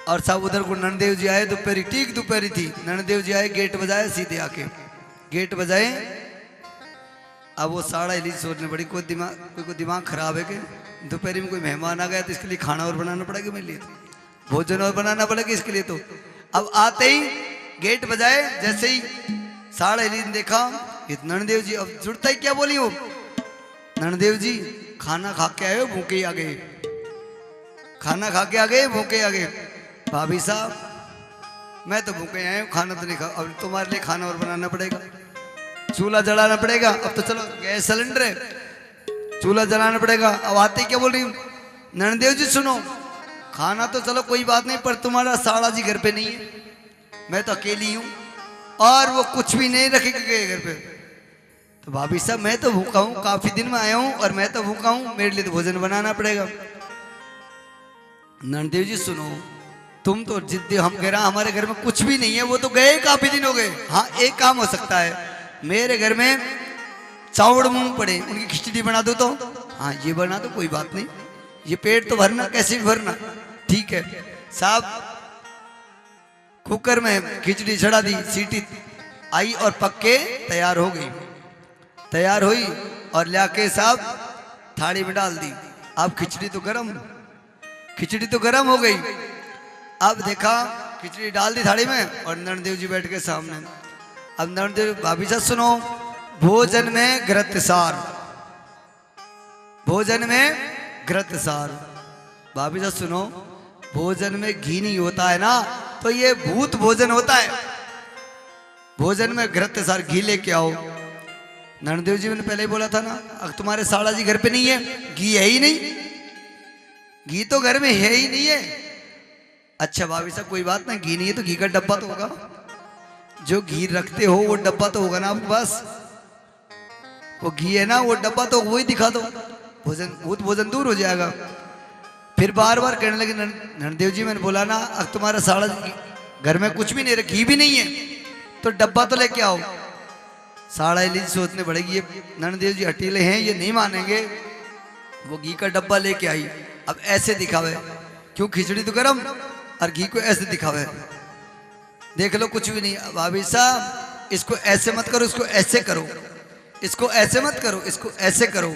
[SPEAKER 2] और साहब उधर को नंददेव जी आए, दोपहरी ठीक दोपहरी थी, नंददेव जी आए, गेट बजाए, सीधे आके गेट बजाए। अब वो साड़ा लीजिए सोचने पड़ी, कोई को दिमाग खराब है कि दोपहरी में कोई मेहमान आ गया तो इसके लिए खाना और बनाना पड़ेगा, मेरे लिए भोजन और बनाना पड़ेगा इसके लिए। तो अब आते ही गेट बजाए, जैसे ही साड़ा लीजिए देखा, नंददेव जी, अब जुड़ता ही क्या बोली हो, नंददेव जी खाना खा के आए हो, भूखे आ गए, खाना खा के आ गए, भूखे आ गए। भाभी साहब मैं तो भूखे आए हूँ, खाना तो नहीं खा, अब तुम्हारे लिए खाना और बनाना पड़ेगा, चूल्हा जलाना पड़ेगा, अब तो चलो गैस सिलेंडर है, चूल्हा जलाना पड़ेगा। अब आते क्या बोल रही हूँ, नंददेव जी सुनो, खाना तो चलो कोई बात नहीं, पर तुम्हारा साड़ा जी घर पे नहीं है, मैं तो अकेली हूँ, और वो कुछ भी नहीं रखे गए घर पे। तो भाभी साहब मैं तो भूखा हूँ, काफी दिन में आया हूँ, और मैं तो भूखा हूँ, मेरे लिए तो भोजन बनाना पड़ेगा। नंददेव जी सुनो, तुम तो जिद्दी, हम कह रहे हैं हमारे घर में कुछ भी नहीं है, वो तो गए काफी दिन हो गए। हाँ एक काम हो सकता है, मेरे घर में चावड़ मूंग पड़े, उनकी खिचड़ी बना दो तो, हाँ ये बना दो, कोई बात नहीं, ये पेट तो भरना, कैसे भी भरना, ठीक है साहब। कुकर में खिचड़ी चढ़ा दी, सीटी आई और पक्के तैयार हो गई, तैयार हुई और लाके साहब थाली में डाल दी। अब खिचड़ी तो गर्म हो गई। अब देखा खिचड़ी डाल दी थाली में, और नंददेव जी बैठ के सामने। अब नंददेव, भाभी साहब सुनो, भोजन में घृतसार, भोजन में घृतसार, भाभी साहब सुनो, भोजन में घी नहीं होता है ना तो ये भूत भोजन होता है, भोजन में घृतसार, घी लेके आओ। नंददेव जी मैंने पहले ही बोला था ना, अब तुम्हारे साड़ा जी घर पे नहीं है, घी है ही नहीं, घी तो घर में है ही नहीं है। अच्छा भाभी साहब कोई बात ना, घी नहीं है तो घी का डब्बा तो होगा, जो घी रखते हो वो डब्बा तो होगा ना आपके पास, वो घी है ना, वो डब्बा तो वही दिखा दो, भोजन दूर हो जाएगा। फिर बार बार कहने लगे, नंददेव जी मैंने बोला ना, अब तुम्हारा साड़ा घर में कुछ भी नहीं, घी भी नहीं है, तो डब्बा तो लेके आओ। साड़ा लीजिए सोचने पड़ेगी, ये नंददेव जी हटीले हैं, ये नहीं मानेंगे। वो घी का डब्बा लेके आई, अब ऐसे दिखावे, क्यों खिचड़ी तो गरम और घी को ऐसे दिखावे, देख लो कुछ भी नहीं। भाभी साहब इसको ऐसे मत करो, इसको ऐसे करो, इसको ऐसे मत करो, इसको ऐसे करो।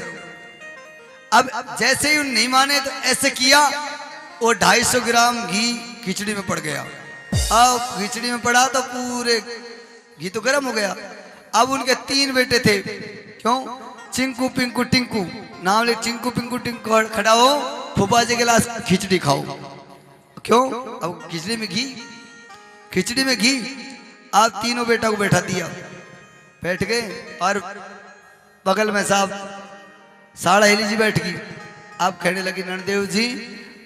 [SPEAKER 2] अब जैसे ही नहीं माने तो ऐसे किया, वो 250 ग्राम घी खिचड़ी में पड़ गया। अब खिचड़ी में पड़ा तो पूरे घी तो गर्म हो गया। अब उनके 3 बेटे थे, क्यों, चिंकू पिंकू टिंकू, नाम ले, चिंकू पिंकू टिंकू खड़ा हो, फूफा जी गिलास खिचड़ी खाओ, क्यों, अब खिचड़ी में घी, खिचड़ी में घी। आप तीनों बेटा को बैठा दिया, बैठ गए, और बगल में साहब साड़ा हेली जी बैठ गई। आप कहने लगी, नंददेव जी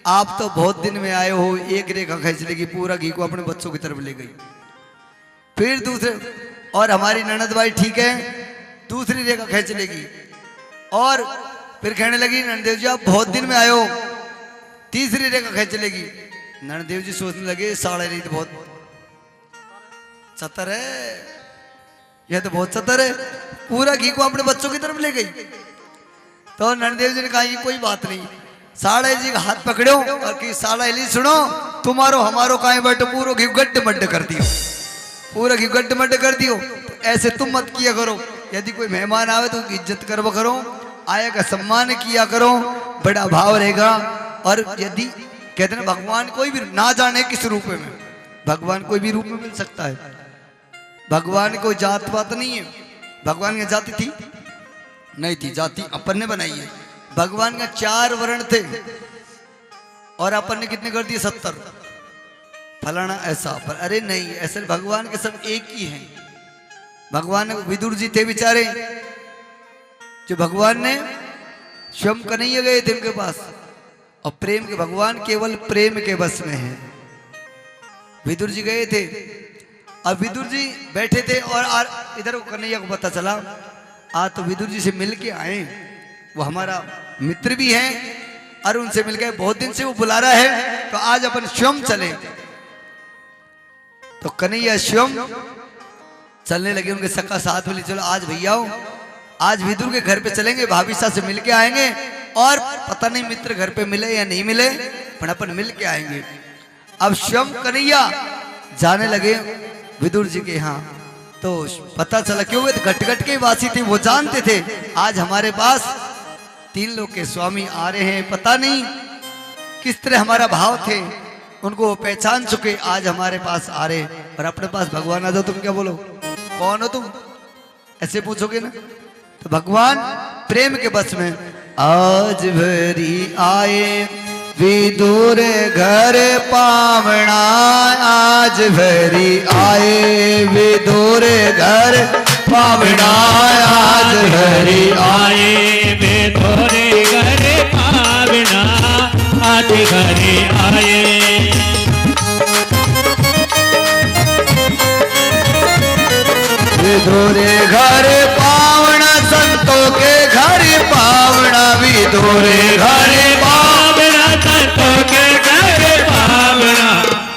[SPEAKER 2] आप तो बहुत दिन में आए हो, एक रेखा खींच लेगी, पूरा घी को अपने बच्चों की तरफ ले गई। फिर दूसरे, और हमारी ननद भाई ठीक है, दूसरी रेखा खींच लेगी, और फिर कहने लगी, नंददेव जी आप बहुत दिन में आए हो, तीसरी रेखा खींच लेगी। नंददेव जी सोचने लगे, साड़ा हेली तो बहुत चतर है, यह तो बहुत सतर है, पूरा घी को अपने बच्चों की तरफ ले गई। तो नंददेव जी ने कहा ये कोई बात नहीं, साड़ा जी का हाथ पकड़ो और कि साड़ा इली सुनो, तुम्हारो हमारो काहे बट पूरा घी गड्ढ मड्ढ कर दियो, पूरा घी गड्ढ मड्ढ कर दियो। तो ऐसे तुम मत किया करो, यदि कोई मेहमान आवे तो उसकी इज्जत करवा करो, आया का सम्मान किया करो, बड़ा भाव रहेगा। और यदि कहते ना भगवान कोई भी ना जाने किस रूप में, भगवान कोई भी रूप में मिल सकता है, भगवान कोई जात पात नहीं है। भगवान की जाति थी नहीं थी, जाति अपन ने बनाई है। भगवान का 4 वर्ण थे और अपन ने कितने कर दिए 70, फलाना ऐसा पर अरे नहीं, ऐसे भगवान के सब एक ही हैं। भगवान विदुर जी थे बेचारे, जो भगवान ने स्वयं कन्हैया गए थे उनके पास, और प्रेम के भगवान केवल प्रेम के बस में है। विदुर जी गए थे, अब विदुर जी बैठे थे और इधर कन्हैया को पता चला आज तो विदुर जी से मिल के आए, वो हमारा मित्र भी हैं और उनसे मिल गए, बहुत दिन से वो बुला रहा है, तो आज अपन स्वयं चले। तो कन्हैया स्वयं चलने लगे, उनके सका साथ बोले चलो आज भैया आज विदुर के घर पे चलेंगे, भाभी साहब से मिल के आएंगे, और पता नहीं मित्र घर पे मिले या नहीं मिले, पर अपन मिल के आएंगे। अब स्वयं कन्हैया जाने लगे विदुर जी के यहाँ। तो पता चला क्यों, वे घट के वासी थे, वो जानते थे आज हमारे पास 3 लोग के स्वामी आ रहे हैं, पता नहीं किस तरह हमारा भाव थे, उनको वो पहचान चुके, आज हमारे पास आ रहे। और अपने पास भगवान आ जाओ, तुम क्या बोलो, कौन हो तुम, ऐसे पूछोगे ना। तो भगवान प्रेम के बस में, आज भरी आए विदुर घर पावना, आज भरी आए विदुर घर पावना, आज भरी
[SPEAKER 1] आए विदुर घर पावना, आज घरे आए।
[SPEAKER 2] विदुर घर पावना, संतों के घर पावना, विदुर घर
[SPEAKER 1] पावना, संतों के घर पावना,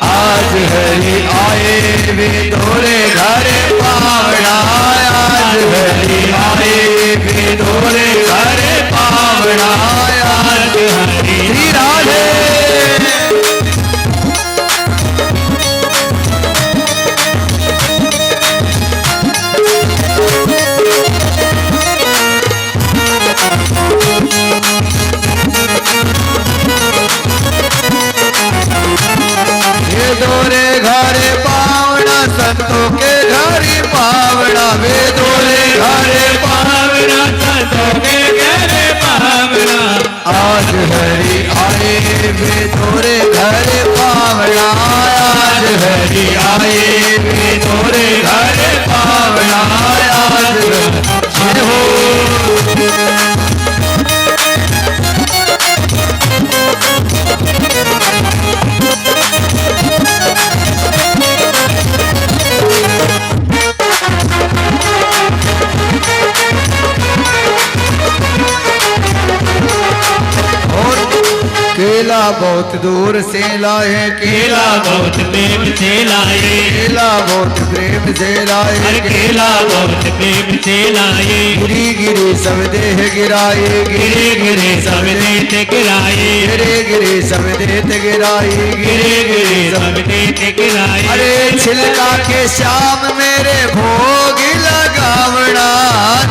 [SPEAKER 2] आज हरि आए विदुर घर पावना, आज हरि आए विदुर घर पावना, आज हरि राधे। विदुर घर पावना, संतों के घर पावना, विदुर घर
[SPEAKER 1] पावना, संतों के घर पावना,
[SPEAKER 2] आज हरि आए विदुर घर पावना, आज हरि आए विदुर घर पावना, आज जय हो। केला बहुत दूर से लाए,
[SPEAKER 1] केला बहुत प्रेम से लाए,
[SPEAKER 2] केला बहुत प्रेम से लाए,
[SPEAKER 1] केला बहुत प्रेम से लाए,
[SPEAKER 2] गिरी गिरी सब देह गिराए,
[SPEAKER 1] गिरे गिरे सब देत गिराए,
[SPEAKER 2] गिरे गिरे सब देह गिराए,
[SPEAKER 1] गिरे गिरे सब देत गिराए।
[SPEAKER 2] अरे छिलका के श्याम मेरे भोग लगावना,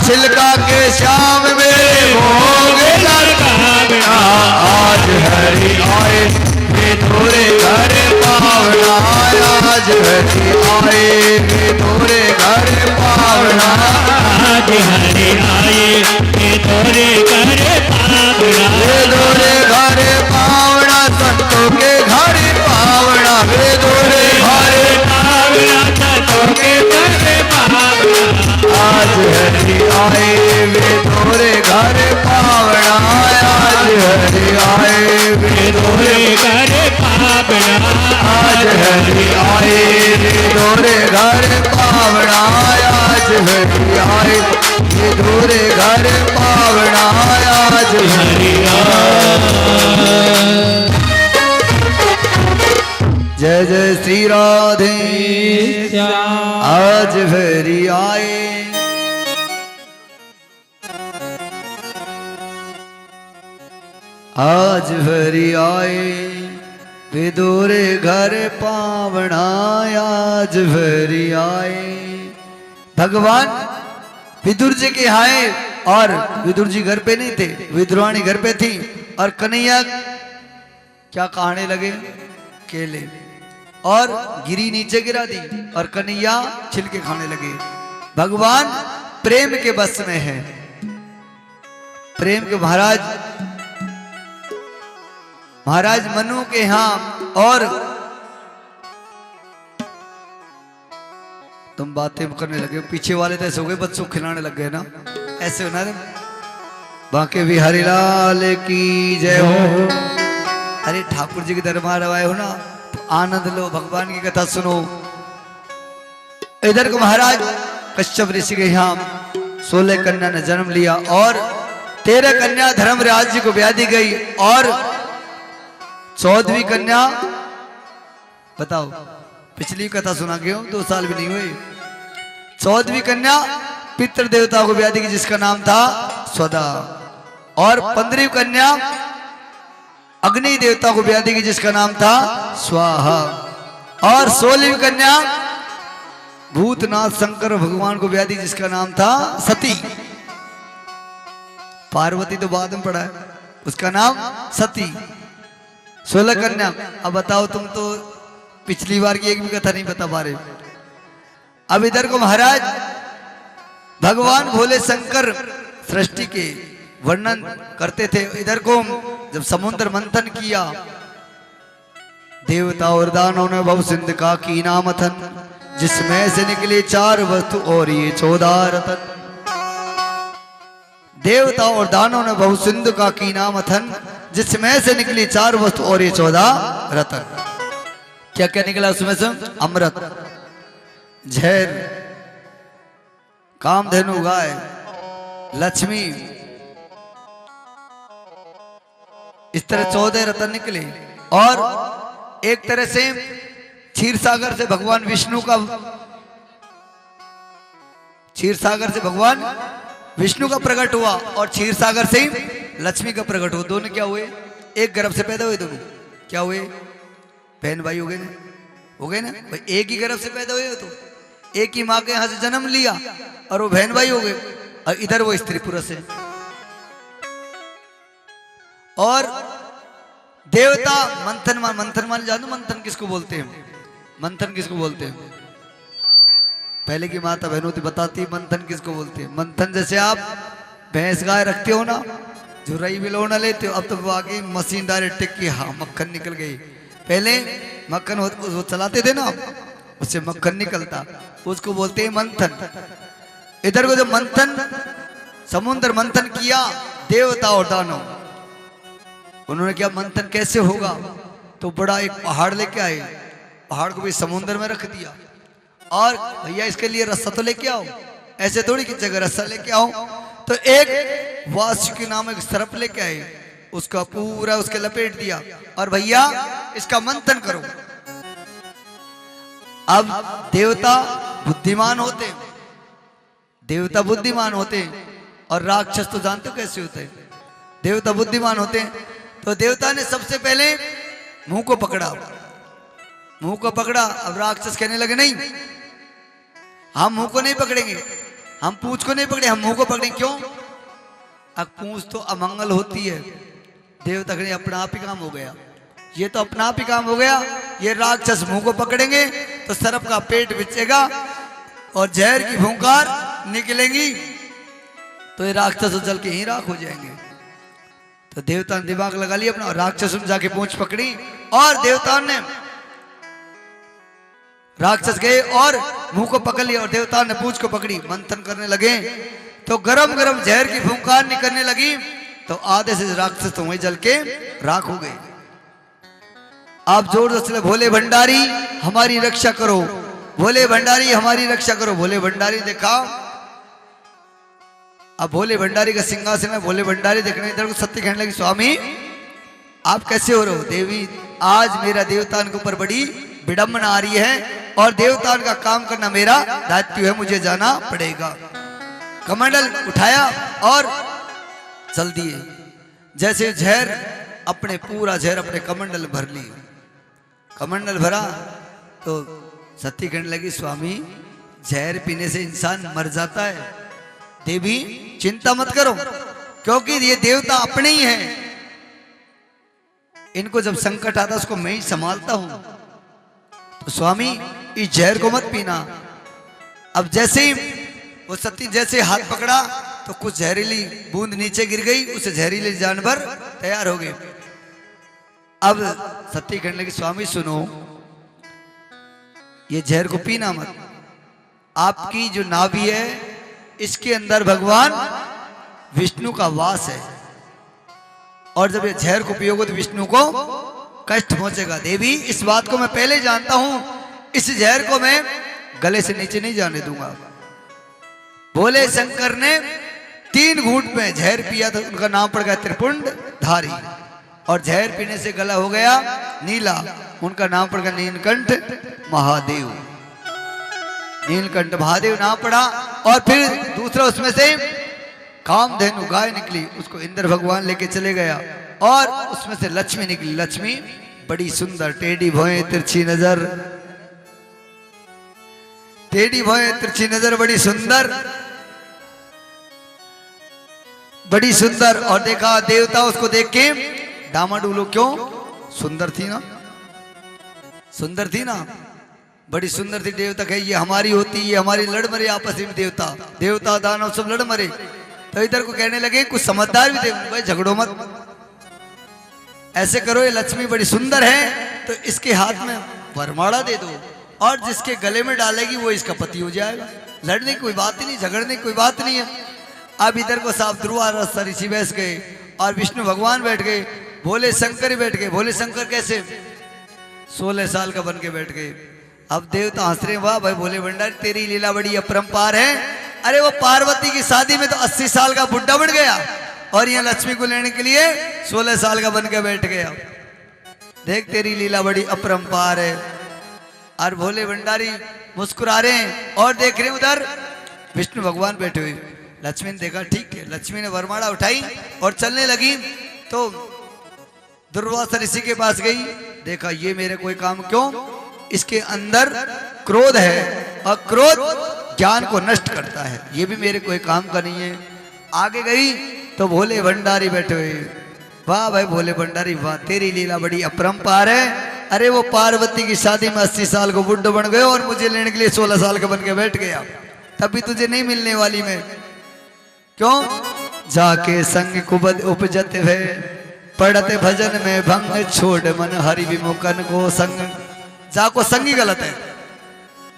[SPEAKER 2] छिलका के श्याम मेरे भोग लगावना, आज हरि आए विदुर घर पावना, आज हरि आए विदुर घर पावना,
[SPEAKER 1] आज हरि आए विदुर घर पावना,
[SPEAKER 2] विदुर घर पावना, संतों के घर पावना, विदुर घर
[SPEAKER 1] पावना, संतों के घर पावना,
[SPEAKER 2] आज हरि आए विदुर घर पावना, आज हरि आए
[SPEAKER 1] विदुर घर पावना,
[SPEAKER 2] आज हरि आए विदुर घर पावना, आज हरि आए विदुर घर पावना, आज हरि आए। जय जय श्री राधे
[SPEAKER 1] श्याम।
[SPEAKER 2] आज फेरी आए आज फेरी आए विदुर घर पावना आज फेरी आए। भगवान विदुर जी के आए और विदुर जी घर पे नहीं थे, विदुरानी घर पे थी और कन्हैया क्या कहने लगे केले और गिरी नीचे गिरा दी और कन्हैया छिलके खाने लगे। भगवान प्रेम के बस में है, प्रेम के महाराज मनु के यहाँ और तुम बातें करने लगे, पीछे वाले तो ऐसे हो गए बच्चों को खिलाने लग गए ना, ऐसे होना रे। बांके बिहारी लाल की जय हो। अरे ठाकुर जी के दरबार आए हो ना तो आनंद लो, भगवान की कथा सुनो। इधर को महाराज कश्यप ऋषि के यहाँ 16 कन्या ने जन्म लिया और 13 कन्या धर्मराज जी को ब्याह दी गई और 14वीं कन्या बताओ, पिछली कथा सुना के 2 साल भी नहीं हुए। 14वीं कन्या पितृ देवताओं को ब्याह दी गई जिसका नाम था स्वदा और 15वीं कन्या अग्नि देवता को ब्याह दी गई जिसका नाम था स्वाहा और 16वीं कन्या भूतनाथ शंकर भगवान को ब्याह दी जिसका नाम था सती। पार्वती तो बाद में पड़ा है, उसका नाम सती। 16 कन्या। अब बताओ, तुम तो पिछली बार की एक भी कथा नहीं बता पा रहे। अब इधर को महाराज भगवान भोले शंकर सृष्टि के वर्णन करते थे। इधर को जब समुद्र मंथन किया देवता और दानों ने भव सिंध का कीना मथन, जिसमें से निकले 4 वस्तु और ये 14 रतन। देवता और दानों ने भव सिंधु का कीना मथन, जिसमें से निकली 4 वस्तु और ये 14 रतन। क्या क्या निकला उसमें से? अमृत, झैर, कामधेनु गाय, लक्ष्मी, इस तरह 14 रतन निकले। और एक तरह से क्षीर सागर से भगवान विष्णु का, क्षीर सागर से भगवान विष्णु का प्रकट हुआ और क्षीर सागर से लक्ष्मी का प्रकट हुआ। दोनों क्या हुए? एक गर्भ से पैदा हुए दोनों। क्या हुए? बहन भाई हो गए ना, हो गए ना भाई, एक ही गर्भ से पैदा हुए हो तो एक ही माँ के यहां से जन्म लिया और वो बहन भाई हो गए। और इधर वो स्त्री पुरुष है। और देवता मंथन मान जानो, मंथन किसको बोलते हैं? मंथन किसको बोलते हैं? पहले की माता बहनों बताती मंथन किसको बोलते हैं। मंथन जैसे आप भैंस गाय रखते हो ना, झुराई भी लोना लेते हो, अब तो आगे मशीन डायरेक्ट टिक की, हाँ मक्खन निकल गई। पहले मक्खन वो चलाते थे ना, उससे मक्खन निकलता, उसको बोलते हैं मंथन। इधर को जब मंथन समुद्र मंथन किया देवता और दानव, उन्होंने क्या मंथन कैसे होगा? तो बड़ा एक पहाड़ लेके आए, पहाड़ को भी समुद्र में रख दिया और भैया इसके लिए रस्सा तो लेके आओ, ऐसे थोड़ी की जगह रस्सा लेके आओ। तो एक वासुकी नाम एक सर्प लेके आए, उसका पूरा उसके लपेट दिया और भैया इसका मंथन करो। अब देवता बुद्धिमान होते, देवता बुद्धिमान होते और राक्षस तो जानते हो कैसे होते हैं। देवता बुद्धिमान होते हैं तो देवता ने सबसे पहले मुंह को पकड़ा, मुंह को पकड़ा। अब राक्षस कहने लगे नहीं, हम मुंह को नहीं पकड़ेंगे, हम पूंछ को नहीं पकड़े, हम मुंह को पकड़ेंगे। क्यों? अब पूंछ तो अमंगल होती है। देवता कहने अपना आप ही काम हो गया, ये तो अपना आप ही काम हो गया। ये राक्षस मुंह को पकड़ेंगे तो सर्प का पेट बिचेगा और जहर की फुंकार निकलेंगी तो ये राक्षस जल के ही राख हो जाएंगे। तो देवता ने दिमाग लगा लिया अपना, राक्षस ने जाके पूंछ पकड़ी और देवता ने राक्षस गए और मुंह को पकड़ लिया और देवता ने पूंछ को पकड़ी। मंथन करने लगे तो गरम गरम जहर की फुंकार निकलने लगी तो आधे से राक्षस तो वहीं जल के राख हो गए। आप जोर से भोले भंडारी हमारी रक्षा करो, भोले भंडारी हमारी रक्षा करो। भोले भंडारी देखा, अब भोले भंडारी का सिंहासन है, भोले भंडारी देखने इधर को सत्य कहने लगी, स्वामी आप कैसे हो रहे हो? देवी आज मेरा देवतान के ऊपर बड़ी विडंबना आ रही है और देवतान का काम करना मेरा दायित्व है, मुझे जाना पड़ेगा। कमंडल उठाया और चल दिए। जैसे जहर अपने पूरा जहर अपने कमंडल भर ली। कमंडल भरा तो सती कहने लगी, स्वामी जहर पीने से इंसान मर जाता है। देवी चिंता मत करो, क्योंकि ये देवता अपने ही हैं। इनको जब संकट आता उसको मैं ही संभालता हूं। तो स्वामी इस जहर को मत पीना। अब जैसे ही वो सती जैसे हाथ पकड़ा तो कुछ जहरीली बूंद नीचे गिर गई, उसे जहरीले जानवर तैयार हो गए। अब सती कहने लगी, स्वामी सुनो, ये जहर को पीना मत। आपकी जो नाभि है इसके अंदर भगवान विष्णु का वास है, और जब ये जहर को पियोगे तो विष्णु को कष्ट पहुंचेगा। देवी इस बात को मैं पहले जानता हूं, इस जहर को मैं गले से नीचे नहीं जाने दूंगा। भोले शंकर ने 3 घूंट में जहर पिया था, उनका नाम पड़ गया त्रिपुंड धारी, और जहर पीने से गला हो गया नीला, उनका नाम पड़ गया नीलकंठ महादेव। नीलकंठ महादेव नाम पड़ा। और फिर दूसरा उसमें से कामधेनु गाय निकली, उसको इंद्र भगवान लेके चले गया, और उसमें से लक्ष्मी निकली। लक्ष्मी बड़ी सुंदर, टेढ़ी भौएं तिरछी नजर, टेढ़ी भौएं तिरछी नजर, बड़ी सुंदर, बड़ी सुंदर। और देखा देवता उसको देख के डामाडोल, क्यों? सुंदर थी ना, सुंदर थी ना, बड़ी सुंदर थी। देवता कहे ये हमारी होती, ये हमारी, लड़ मरे आपस में देवता, देवता दानव सब लड़ मरे। तो इधर को कहने लगे कुछ समझदार भी थे, भाई झगड़ो मत, ऐसे करो, ये लक्ष्मी बड़ी सुंदर है तो इसके हाथ में वरमाला दे दो, और जिसके गले में डालेगी वो इसका पति हो जाएगा। लड़ने की कोई बात ही नहीं, झगड़ने की कोई बात नहीं है। अब इधर को साफ ध्रुवा ऋषि बैठ गए और विष्णु भगवान बैठ गए, भोले शंकर ही बैठ गए। भोले शंकर कैसे? 16 साल का बन के बैठ गए। अब देवता हंस रहे, वाह भाई भोले भंडारी तेरी लीला बड़ी अपरंपार है। अरे वो पार्वती की शादी में तो 80 साल का बुढ़ा बन गया, और यहाँ लक्ष्मी को लेने के लिए 16 साल का बन के बैठ गया। देख तेरी लीला बड़ी अपरंपार है। और भोले भंडारी मुस्कुरा रहे हैं और देख रहे हैं उधर विष्णु भगवान बैठे हुए। लक्ष्मी ने देखा, ठीक है, लक्ष्मी ने वरमाला उठाई और चलने लगी तो दुर्वासा ऋषि के पास गई। देखा ये मेरे कोई काम क्यों, इसके अंदर क्रोध है और क्रोध ज्ञान को नष्ट करता है, ये भी मेरे कोई काम का नहीं है। आगे गई तो भोले भंडारी बैठे हुए। वाह भाई भोले भंडारी वाह, तेरी लीला बड़ी अपरंपार है। अरे वो पार्वती की शादी में 80 साल को बुढ़ा बन गए और मुझे लेने के लिए 16 साल का बन के बैठ गया, तभी तुझे नहीं मिलने वाली मैं। क्यों? जाके संग कुबद उपजत है, पढ़ते भजन में भंग, छोड़ मन हरि विमुखन को संग। जाको संग ही गलत है,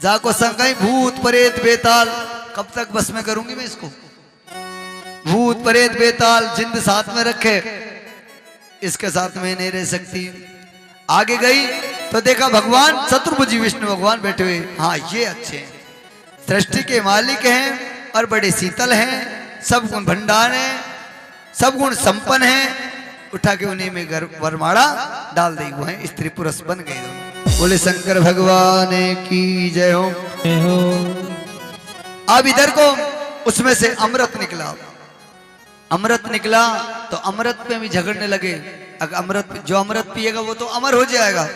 [SPEAKER 2] जाको संग ही भूत प्रेत बेताल, कब तक बस में करूंगी मैं इसको? भूत प्रेत बेताल जिंद साथ में रखे, इसके साथ में नहीं रह सकती। आगे गई तो देखा भगवान चतुर्भुजी विष्णु भगवान बैठे हुए। हाँ ये अच्छे हैं, सृष्टि के मालिक हैं और बड़े शीतल हैं, सब गुण भंडार हैं, सब गुण संपन्न हैं। उठा के उन्हीं में वरमाला डाल दी, वो है स्त्री पुरुष बन गए। बोले शंकर भगवान की जय हो। अब इधर को उसमें से अमृत निकला, अमृत निकला तो अमृत पे भी झगड़ने लगे। अगर अमृत जो अमृत पिएगा वो तो अमर हो जाएगा।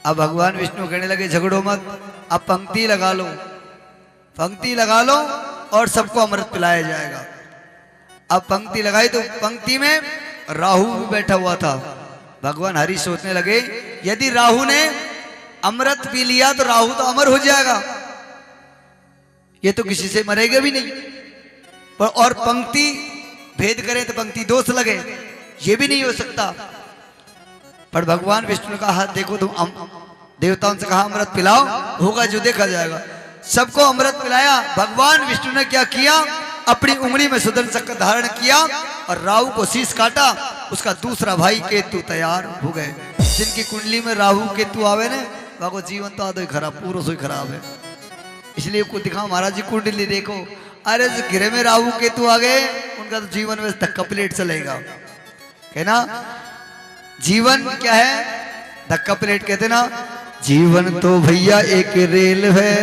[SPEAKER 2] अब भगवान विष्णु कहने लगे झगड़ो मत, अब पंक्ति लगा लो, पंक्ति लगा लो और सबको अमृत पिलाया जाएगा। अब पंक्ति लगाई तो पंक्ति में राहु भी बैठा हुआ था। भगवान हरि सोचने लगे यदि राहु ने अमृत पी लिया तो राहु तो अमर हो जाएगा, ये तो किसी से मरेगा भी नहीं। पर और पंक्ति भेद करें तो पंक्ति दोष लगे, ये भी नहीं हो सकता। पर भगवान विष्णु ने कहा देखो तुम देवताओं से कहा अमृत पिलाओ, होगा जो देखा जाएगा। सबको अमृत पिलाया। भगवान विष्णु ने क्या किया, अपनी उंगली में सुदर्शन चक्र धारण किया और राहु को शीश काटा। उसका दूसरा भाई केतु तैयार हो गए। जिनकी कुंडली में राहु केतु आवे ने बाको जीवन तो आधो ही खराब, पूरा सो ही खराब है। इसलिए को दिखाओ महाराज जी कुंडली देखो, अरे घिरे में राहु केतु आ गए उनका तो जीवन में धक्का प्लेट चलेगा, है ना। जीवन क्या है? धक्का प्लेट कहते ना, जीवन तो भैया एक रेल है,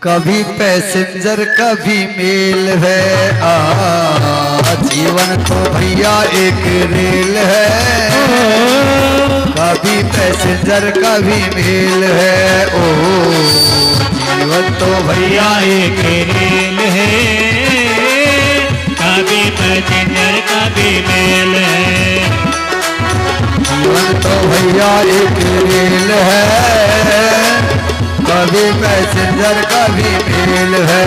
[SPEAKER 2] कभी पैसेंजर कभी मेल है। जीवन तो भैया एक रेल है, कभी पैसेंजर कभी मेल है। ओ जीवन तो भैया
[SPEAKER 1] एक रेल है, कभी पैसेंजर कभी मेल है।
[SPEAKER 2] जीवन तो भैया एक रेल है, कभी पैसेंजर कभी मेल है।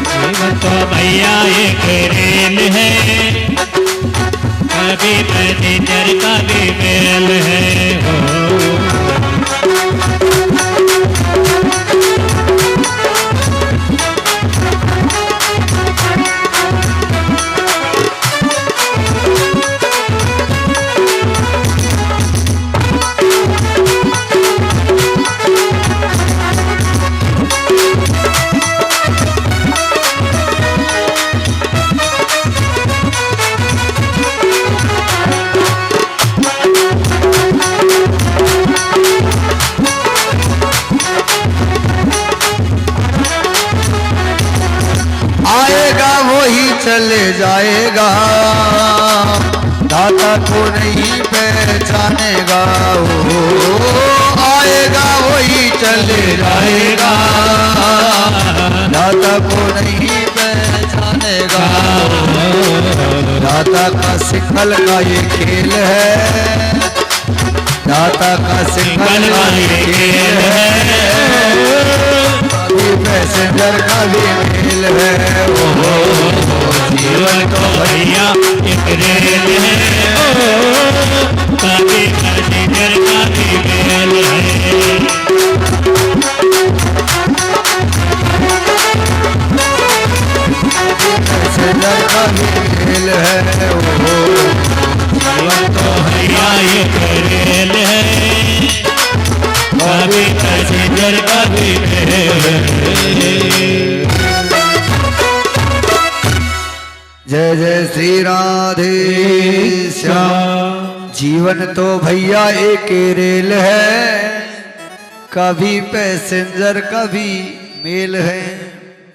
[SPEAKER 1] जीवन तो भैया एक रेल है, कभी पैसेंजर कभी मेल है।
[SPEAKER 2] आएगा वही चले जाएगा, दाता को नहीं पहचानेगा। ओ आएगा वही चले जाएगा, दाता को नहीं पहचानेगा। दाता का सिंगल का ये खेल है, दाता का सिंगल का ये खेल है, पैसेंजर का भी मेल है।
[SPEAKER 1] जीवन तो भैया एक रेल है, कभी पैसेंजर का भी मेल है।
[SPEAKER 2] पैसेंजर का भी मेल है।
[SPEAKER 1] जीवन तो भैया एक रेल है, कभी पैसेंजर कभी मेल है।
[SPEAKER 2] जय जय श्री राधे श्याम। जीवन तो भैया एक रेल है, कभी पैसेंजर कभी मेल है।